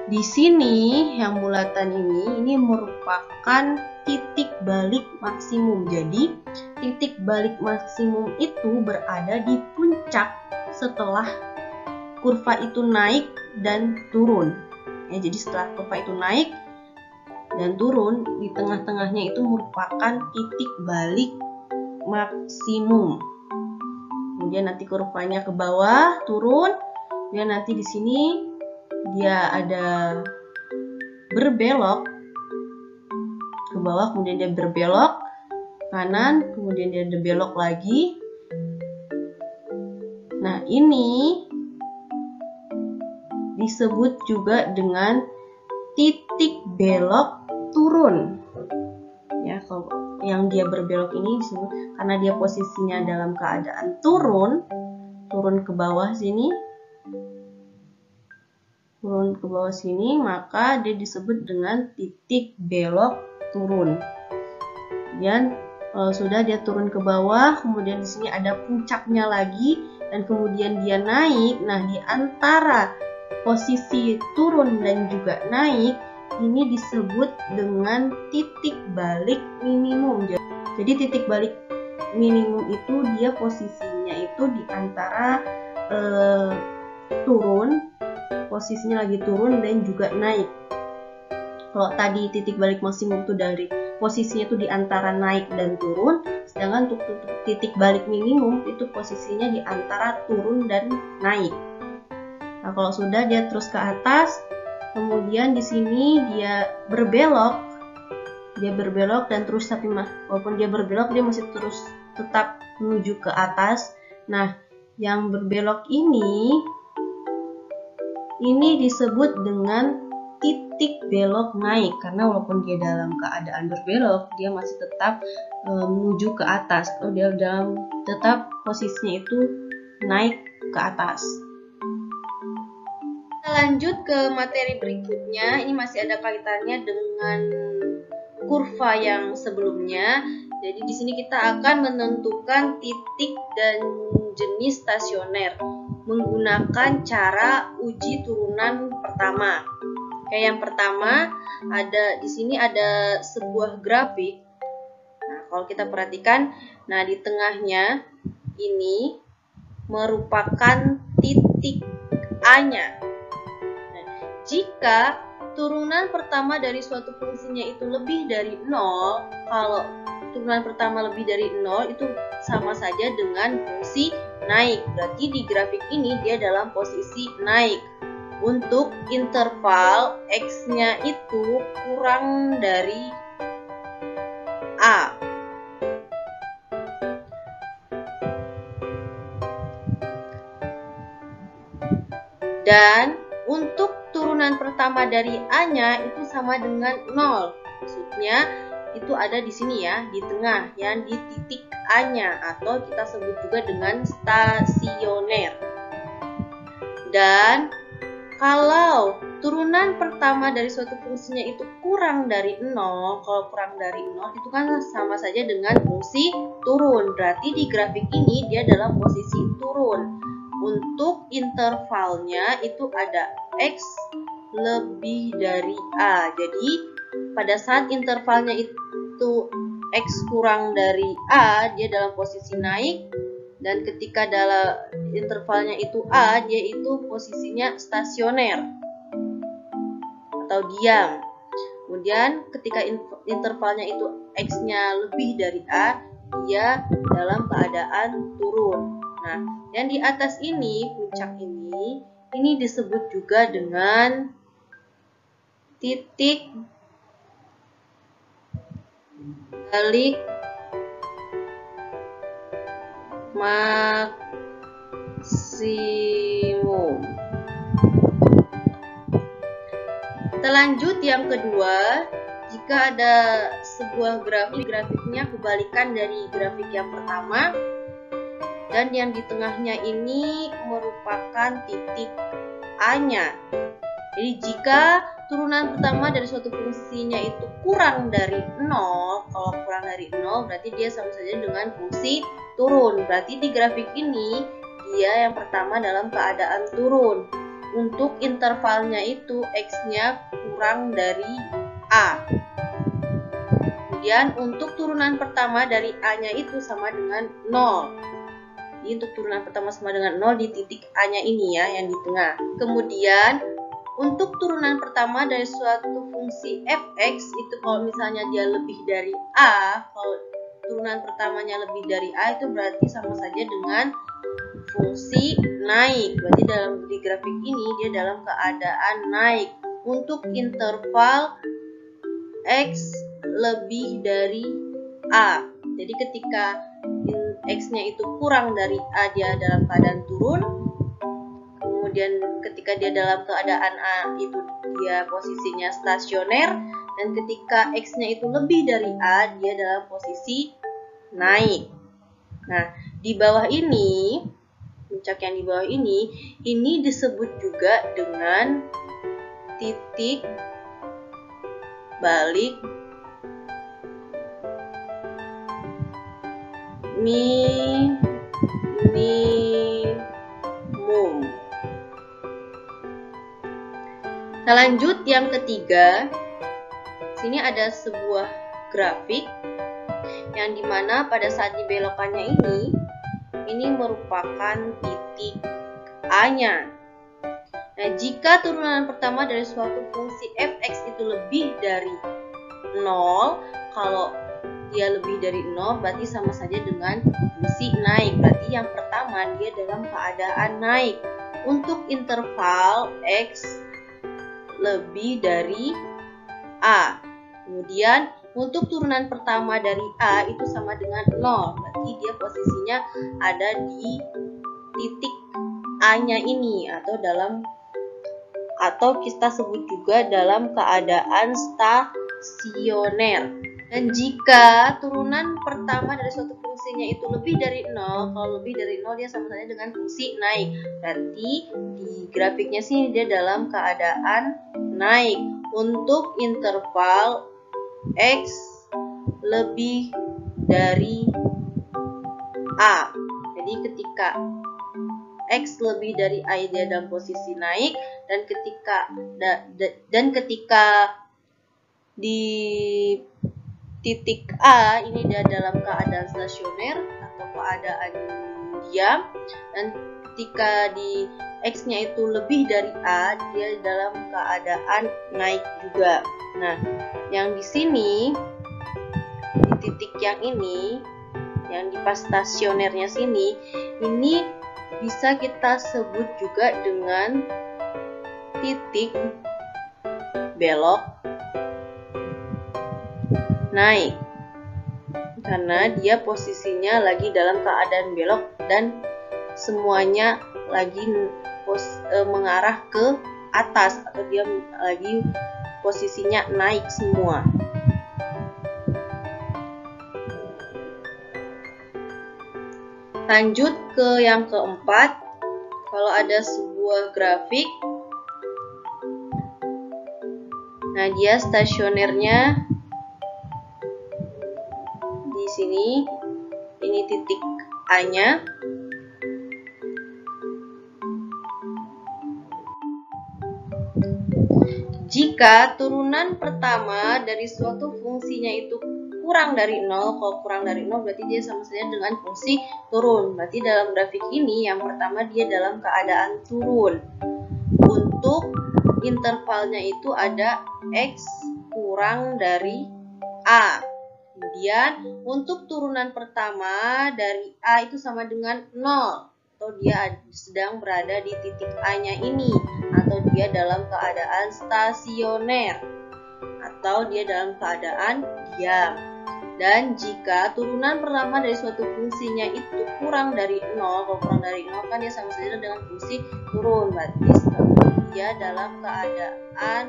di sini yang bulatan ini merupakan titik balik maksimum. Jadi, titik balik maksimum itu berada di puncak setelah kurva itu naik dan turun. Ya, jadi setelah kurva itu naik dan turun, di tengah-tengahnya itu merupakan titik balik maksimum. Kemudian nanti kurvanya ke bawah, turun. Dan nanti di sini dia ada berbelok ke bawah, kemudian dia berbelok kanan, kemudian dia berbelok lagi. Nah, ini disebut juga dengan titik belok turun. Ya, kalau yang dia berbelok ini disebut karena dia posisinya dalam keadaan turun ke bawah sini. Turun ke bawah sini, maka dia disebut dengan titik belok turun. Kemudian sudah dia turun ke bawah, kemudian di sini ada puncaknya lagi dan kemudian dia naik. Nah, di antara posisi turun dan juga naik ini disebut dengan titik balik minimum. Jadi titik balik minimum itu dia posisinya itu di antara turun, posisinya lagi turun dan juga naik. Kalau tadi titik balik maksimum itu dari posisinya itu di antara naik dan turun, sedangkan untuk titik balik minimum itu posisinya di antara turun dan naik. Nah, kalau sudah dia terus ke atas, kemudian di sini dia berbelok dan terus, tapi walaupun dia berbelok dia masih terus tetap menuju ke atas. Nah, yang berbelok ini disebut dengan titik belok naik, karena walaupun dia dalam keadaan berbelok dia masih tetap menuju ke atas, atau dia tetap posisinya itu naik ke atas. Kita lanjut ke materi berikutnya. Ini masih ada kaitannya dengan kurva yang sebelumnya. Jadi di sini kita akan menentukan titik dan jenis stasioner menggunakan cara uji turunan pertama. Kayak yang pertama, di sini ada sebuah grafik. Nah, kalau kita perhatikan, nah di tengahnya ini merupakan titik A-nya. Nah, jika turunan pertama dari suatu fungsinya itu lebih dari 0, kalau turunan pertama lebih dari 0 itu sama saja dengan fungsi naik. Berarti di grafik ini dia dalam posisi naik. Untuk interval X-nya itu kurang dari A. Dan untuk turunan pertama dari A-nya itu sama dengan 0. Maksudnya itu ada di sini ya, di tengah, yang di titik A-nya, atau kita sebut juga dengan stasioner. Dan kalau turunan pertama dari suatu fungsinya itu kurang dari 0, kalau kurang dari 0 itu kan sama saja dengan fungsi turun. Berarti di grafik ini dia dalam posisi turun. Untuk intervalnya itu ada X lebih dari A. Jadi pada saat intervalnya itu X kurang dari A, dia dalam posisi naik. Dan ketika dalam intervalnya itu A, dia itu posisinya stasioner atau diam. Kemudian ketika intervalnya itu X-nya lebih dari A, dia dalam keadaan turun. Nah, yang di atas ini, puncak ini disebut juga dengan titik balik maksimum. Kita lanjut yang kedua. Jika ada sebuah grafiknya kebalikan dari grafik yang pertama, dan yang di tengahnya ini merupakan titik A-nya. Jadi jika turunan pertama dari suatu fungsinya itu kurang dari 0, kalau kurang dari 0 berarti dia sama saja dengan fungsi turun. Berarti di grafik ini dia yang pertama dalam keadaan turun. Untuk intervalnya itu X-nya kurang dari A. Kemudian untuk turunan pertama dari A-nya itu sama dengan 0. Jadi untuk turunan pertama sama dengan 0 di titik A-nya ini ya, yang di tengah. Kemudian untuk turunan pertama dari suatu fungsi fx itu kalau misalnya dia lebih dari A, kalau turunan pertamanya lebih dari A itu berarti sama saja dengan fungsi naik. Berarti di grafik ini dia dalam keadaan naik. Untuk interval X lebih dari A. Jadi ketika X-nya itu kurang dari A, dia dalam keadaan turun. Kemudian ketika dia dalam keadaan A itu dia posisinya stasioner, dan ketika X-nya itu lebih dari A dia dalam posisi naik. Nah, di bawah ini, puncak yang di bawah ini disebut juga dengan titik balik minimum. Kita lanjut yang ketiga. Sini ada sebuah grafik yang dimana pada saat dibelokannya ini merupakan titik A-nya. Nah, jika turunan pertama dari suatu fungsi f(x) itu lebih dari 0, kalau dia lebih dari 0 berarti sama saja dengan fungsi naik. Berarti yang pertama dia dalam keadaan naik. Untuk interval x lebih dari a. Kemudian untuk turunan pertama dari a itu sama dengan 0. Berarti dia posisinya ada di titik a-nya ini, atau kita sebut juga dalam keadaan stasioner. Dan jika turunan pertama dari suatu fungsinya itu lebih dari 0, kalau lebih dari 0 dia sama saja dengan fungsi naik. Berarti di grafiknya sini dia dalam keadaan naik untuk interval x lebih dari a. Jadi ketika x lebih dari a dia dalam posisi naik, dan ketika di titik a ini dia dalam keadaan stasioner atau keadaan diam, dan ketika di x-nya itu lebih dari a dia dalam keadaan naik juga. Nah, yang di sini di titik yang ini, yang di pas stasionernya sini, ini bisa kita sebut juga dengan titik belok naik, karena dia posisinya lagi dalam keadaan belok dan semuanya lagi mengarah ke atas, atau dia lagi posisinya naik semua. Lanjut ke yang keempat. Kalau ada sebuah grafik, nah dia stasionernya di sini, ini titik A-nya. Jika turunan pertama dari suatu fungsinya itu kurang dari 0, kalau kurang dari 0 berarti dia sama saja dengan fungsi turun. Berarti dalam grafik ini yang pertama dia dalam keadaan turun. Untuk intervalnya itu ada x kurang dari a. Kemudian untuk turunan pertama dari a itu sama dengan 0, atau dia sedang berada di titik A-nya ini, atau dia dalam keadaan stasioner, atau dia dalam keadaan diam. Dan jika turunan pertama dari suatu fungsinya itu kurang dari 0, kalau kurang dari 0 kan dia sama saja dengan fungsi turun, berarti dia dalam keadaan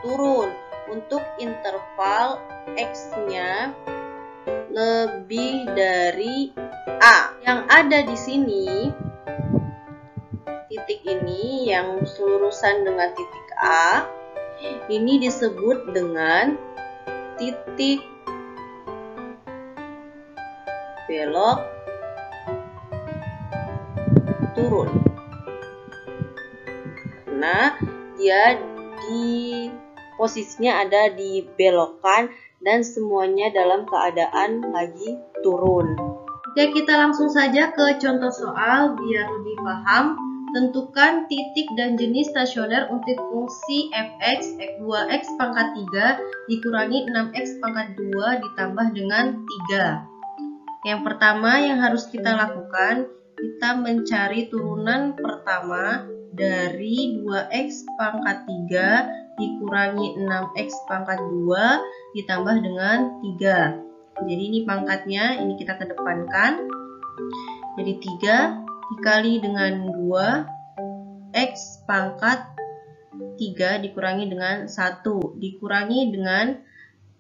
turun. Untuk interval x-nya lebih dari a. Yang ada di sini, titik ini yang selurusan dengan titik a, ini disebut dengan titik belok turun, karena dia di posisinya ada di belokan dan semuanya dalam keadaan lagi turun. Oke, kita langsung saja ke contoh soal biar lebih paham. Tentukan titik dan jenis stasioner untuk fungsi f(x), x2x pangkat 3 dikurangi 6x pangkat 2 ditambah dengan 3. Yang pertama yang harus kita lakukan, kita mencari turunan pertama dari 2x pangkat 3 dikurangi 6x pangkat 2 ditambah dengan 3. Jadi ini pangkatnya, ini kita kedepankan. Jadi 3 dikali dengan 2, x pangkat 3 dikurangi dengan 1, dikurangi dengan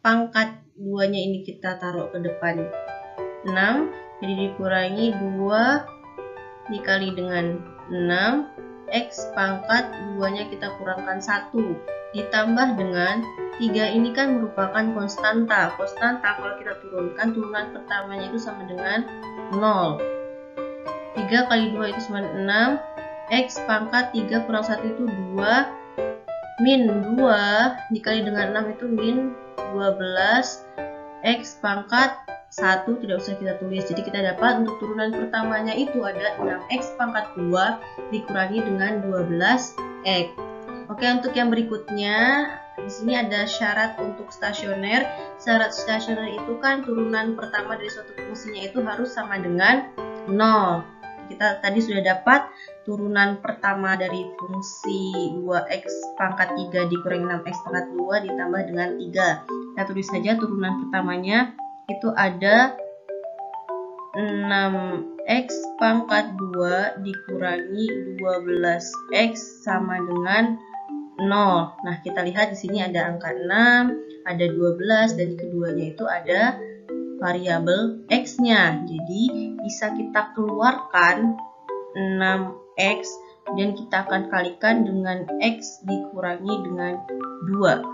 pangkat 2-nya ini kita taruh ke depan 6, jadi dikurangi 2 dikali dengan 6, x pangkat 2-nya kita kurangkan 1, ditambah dengan 3. Ini kan merupakan konstanta. Konstanta kalau kita turunkan, turunan pertamanya itu sama dengan 0. 3 kali 2 itu sama dengan 6, x pangkat 3 kurang 1 itu 2, min 2 dikali dengan 6 itu min 12, x pangkat 1 tidak usah kita tulis. Jadi kita dapat untuk turunan pertamanya itu ada 6x pangkat 2 dikurangi dengan 12 X. Oke, untuk yang berikutnya, di sini ada syarat untuk stasioner. Syarat stasioner itu kan turunan pertama dari suatu fungsinya itu harus sama dengan 0. Kita tadi sudah dapat turunan pertama dari fungsi 2x pangkat 3 dikurangi 6x pangkat 2 ditambah dengan 3. Kita tulis saja turunan pertamanya itu ada 6x pangkat 2 dikurangi 12x sama dengan 0. Nah, kita lihat di sini ada angka 6, ada 12, dan di keduanya itu ada variabel x-nya. Jadi, bisa kita keluarkan 6x dan kita akan kalikan dengan x dikurangi dengan 2.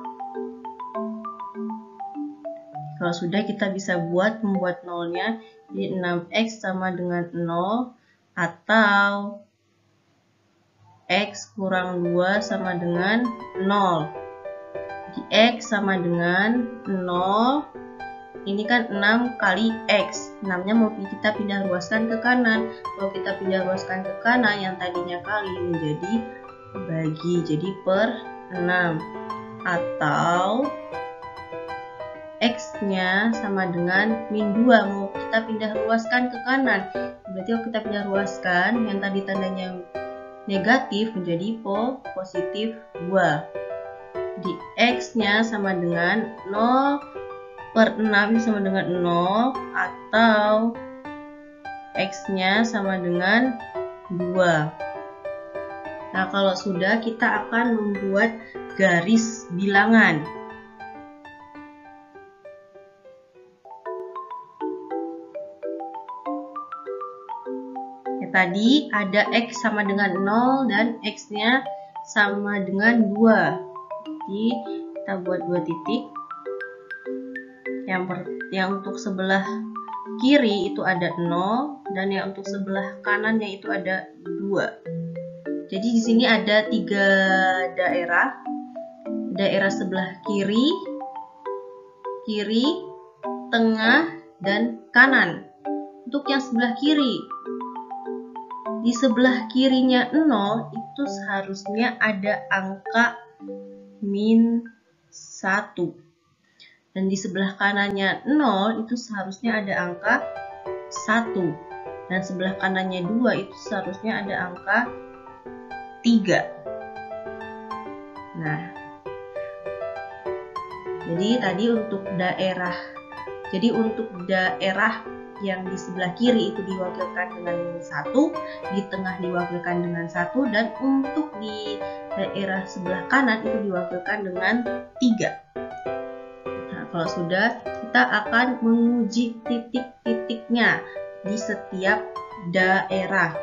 Kalau sudah, kita bisa membuat nolnya. Jadi 6x sama dengan 0 atau x kurang 2 sama dengan 0. Jadi x sama dengan 0. Ini kan 6 kali x. 6-nya mau kita pindah ruaskan ke kanan. Kalau kita pindah ruaskan ke kanan, yang tadinya kali menjadi bagi. Jadi per 6. Atau x-nya sama dengan min 2. Mau kita pindah ruaskan ke kanan. Berarti kalau kita pindah ruaskan, yang tadi tandanya negatif menjadi positif 2. Jadi x-nya sama dengan 0 per 6 sama dengan 0 atau x-nya sama dengan 2. Nah, kalau sudah, kita akan membuat garis bilangan. Tadi ada x sama dengan 0 dan x-nya sama dengan 2. Jadi kita buat 2 titik. Yang untuk sebelah kiri itu ada 0 dan yang untuk sebelah kanannya itu ada 2. Jadi di sini ada 3 daerah. Daerah sebelah kiri, tengah, dan kanan. Untuk yang sebelah kiri, di sebelah kirinya 0 itu seharusnya ada angka min 1. Dan di sebelah kanannya 0 itu seharusnya ada angka 1. Dan sebelah kanannya 2 itu seharusnya ada angka 3. Nah, jadi tadi untuk daerah yang di sebelah kiri itu diwakilkan dengan min 1, di tengah diwakilkan dengan 1, dan untuk di daerah sebelah kanan itu diwakilkan dengan 3. Nah, kalau sudah, kita akan menguji titik-titiknya di setiap daerah.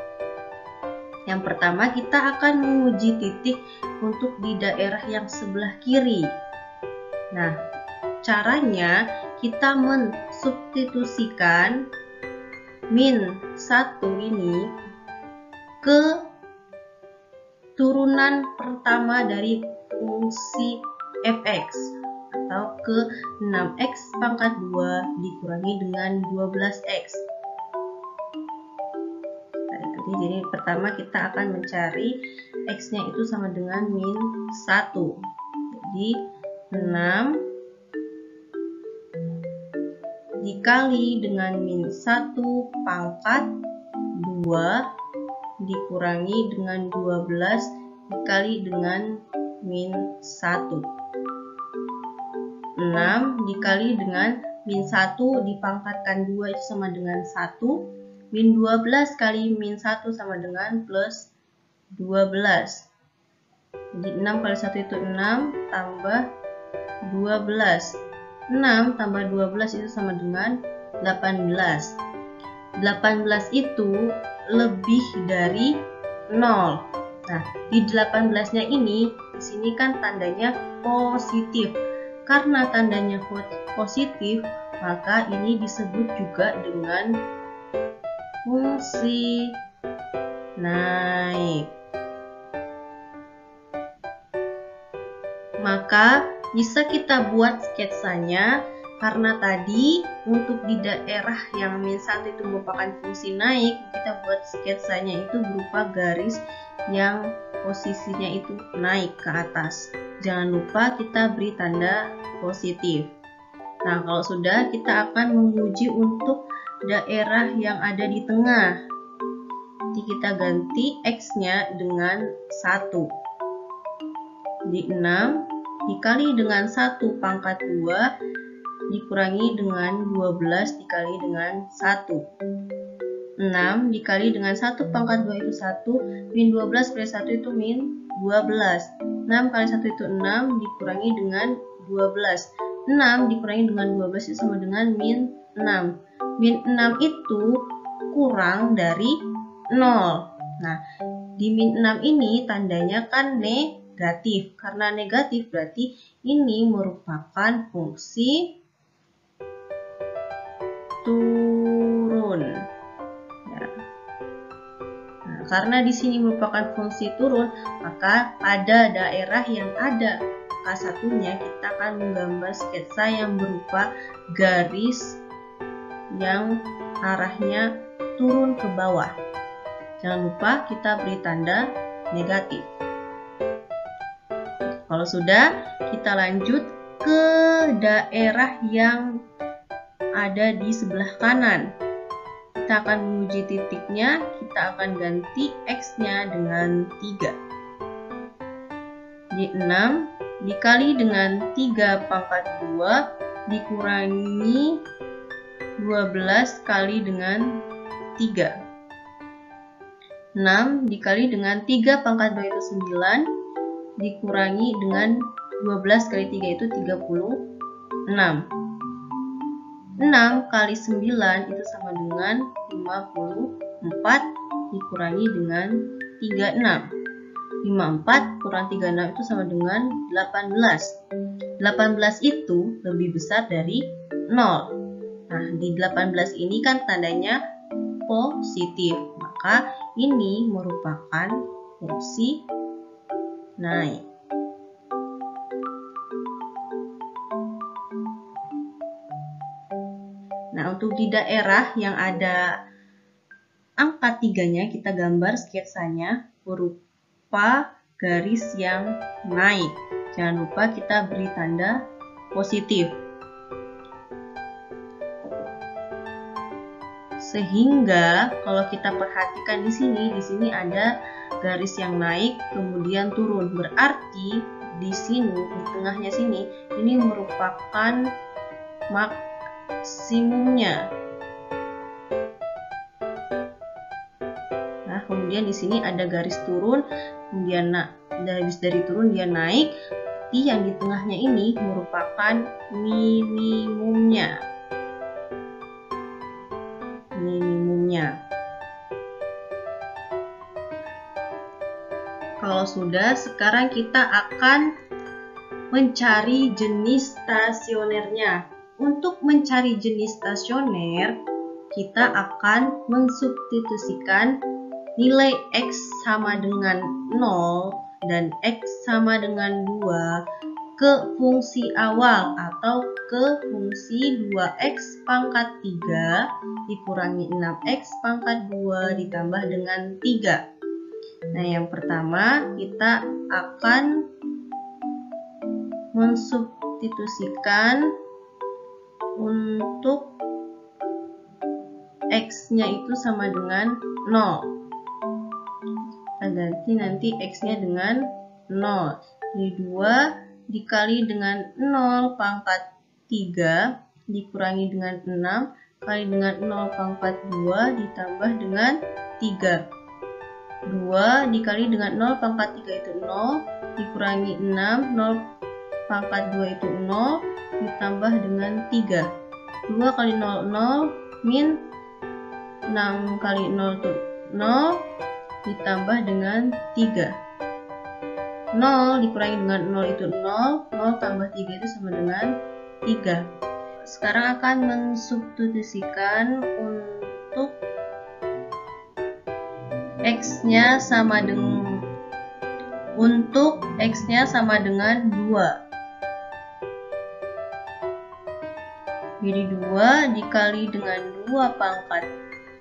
Yang pertama, kita akan menguji titik untuk di daerah yang sebelah kiri. Nah, caranya kita mensubstitusikan min 1 ini ke turunan pertama dari fungsi fx atau ke 6x pangkat 2 dikurangi dengan 12x. Jadi pertama kita akan mencari x-nya itu sama dengan min 1. Jadi 6 dikali dengan min 1 pangkat 2 dikurangi dengan 12 dikali dengan min 1. 6 dikali dengan min 1 dipangkatkan 2 itu sama dengan 1. Min 12 kali min 1 sama dengan plus 12. Jadi 6 kali 1 itu 6 tambah 12. 6 tambah 12 itu sama dengan 18. 18 itu lebih dari 0. Nah, di 18-nya ini, di sini kan tandanya positif. Karena tandanya positif, maka ini disebut juga dengan fungsi naik. Maka bisa kita buat sketsanya, karena tadi untuk di daerah yang min 1 itu merupakan fungsi naik, kita buat sketsanya itu berupa garis yang posisinya itu naik ke atas. Jangan lupa kita beri tanda positif. Nah, kalau sudah, kita akan menguji untuk daerah yang ada di tengah. Jadi kita ganti X-nya dengan 1. Di 6 dikali dengan 1 pangkat 2 dikurangi dengan 12 dikali dengan 1. 6 dikali dengan 1 pangkat 2 itu 1, min 12 kali 1 itu min 12. 6 kali 1 itu 6 dikurangi dengan 12. 6 dikurangi dengan 12 itu sama dengan min 6. Min 6 itu kurang dari 0. Nah, di min 6 ini tandanya kan negatif. Karena negatif berarti ini merupakan fungsi turun. Ya. Nah, karena di sini merupakan fungsi turun, maka pada daerah yang ada K1-nya kita akan menggambar sketsa yang berupa garis yang arahnya turun ke bawah. Jangan lupa kita beri tanda negatif. Kalau sudah, kita lanjut ke daerah yang ada di sebelah kanan. Kita akan menguji titiknya, kita akan ganti X-nya dengan 3. Di 6 dikali dengan 3 pangkat 2 dikurangi 12 kali dengan 3. 6 dikali dengan 3 pangkat 2 itu 9 dikurangi dengan 12 kali 3 itu 36. 6 kali 9 itu sama dengan 54 dikurangi dengan 36. 54 kurang 36 itu sama dengan 18. 18 itu lebih besar dari 0. Nah, di 18 ini kan tandanya positif. Maka ini merupakan fungsi naik. Nah, untuk di daerah yang ada angka 3-nya, kita gambar sketsanya berupa garis yang naik. Jangan lupa kita beri tanda positif. Sehingga kalau kita perhatikan di sini ada garis yang naik kemudian turun. Berarti di sini, di tengahnya sini, ini merupakan maksimumnya. Nah, kemudian di sini ada garis turun, kemudian habis dari turun dia naik. Yang di tengahnya ini merupakan minimumnya. Kalau sudah, sekarang kita akan mencari jenis stasionernya. Untuk mencari jenis stasioner, kita akan mensubstitusikan nilai X sama dengan 0 dan X sama dengan 2 ke fungsi awal atau ke fungsi 2X pangkat 3 dikurangi 6X pangkat 2 ditambah dengan 3. Nah, yang pertama kita akan mensubstitusikan untuk X-nya itu sama dengan 0. Kita ganti nanti X-nya dengan 0. Jadi 2 dikali dengan 0 pangkat 3 dikurangi dengan 6 kali dengan 0 pangkat 2 ditambah dengan 3. 2 dikali dengan 0 pangkat 3 itu 0 dikurangi 6, 0 pangkat 2 itu 0 ditambah dengan 3. 2 kali 0, 0 min 6 kali 0 itu 0 ditambah dengan 3. 0 dikurangi dengan 0 itu 0, 0 tambah 3 itu sama dengan 3. Sekarang akan mensubstitusikan untuk X-nya sama dengan 2. Jadi 2 dikali dengan 2 pangkat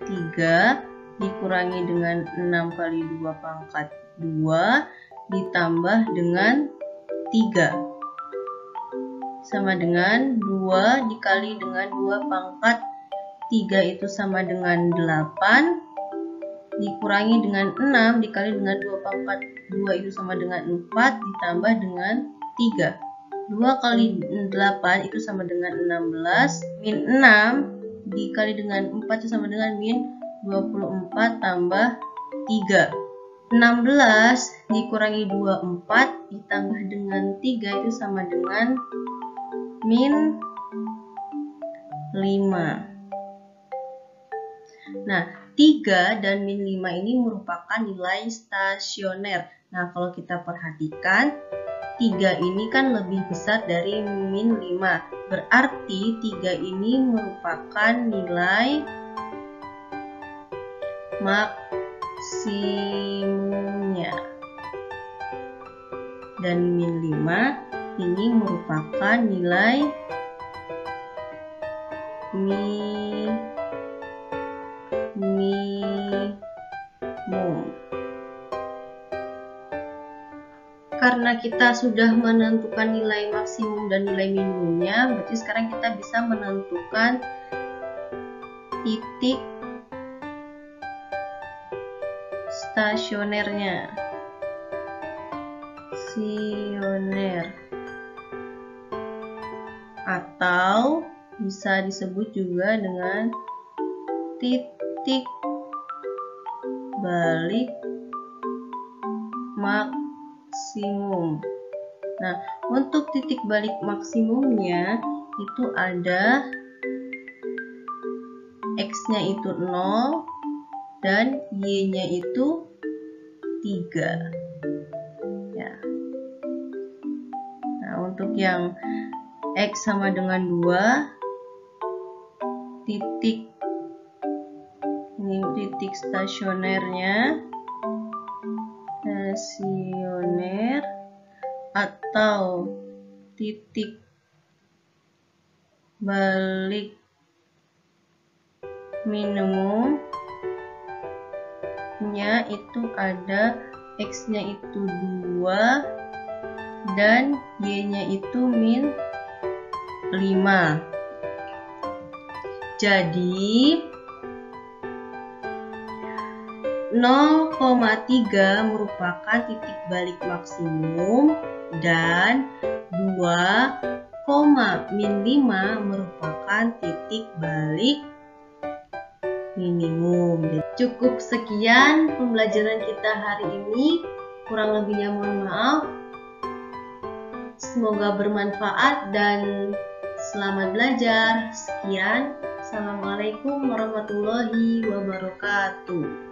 3 dikurangi dengan 6 kali 2 pangkat 2 ditambah dengan 3 sama dengan 2 dikali dengan 2 pangkat 3 itu sama dengan 8 dikurangi dengan 6 dikali dengan 2 pangkat 2 itu sama dengan 4 ditambah dengan 3. 2 kali 8 itu sama dengan 16 min 6 dikali dengan 4 itu sama dengan min 24 tambah 3. 16 dikurangi 24 ditambah dengan 3 itu sama dengan min 5. Nah, 3 dan min 5 ini merupakan nilai stasioner. Nah, kalau kita perhatikan, 3 ini kan lebih besar dari min 5. Berarti 3 ini merupakan nilai maksimumnya. Dan min 5 ini merupakan nilai minimum. Karena kita sudah menentukan nilai maksimum dan nilai minimumnya, berarti sekarang kita bisa menentukan titik stasionernya. Atau bisa disebut juga dengan titik balik maksimum. Nah, untuk titik balik maksimumnya itu ada X-nya itu 0 dan Y-nya itu 3. Ya. Nah, untuk yang X sama dengan 2, ini titik stasioner atau titik balik minimumnya itu ada X-nya itu 2 dan Y-nya itu min 5. Jadi 0,3 merupakan titik balik maksimum dan 2,-5 merupakan titik balik minimum. Cukup sekian pembelajaran kita hari ini. Kurang lebihnya mohon maaf. Semoga bermanfaat dan selamat belajar. Sekian. Assalamualaikum warahmatullahi wabarakatuh.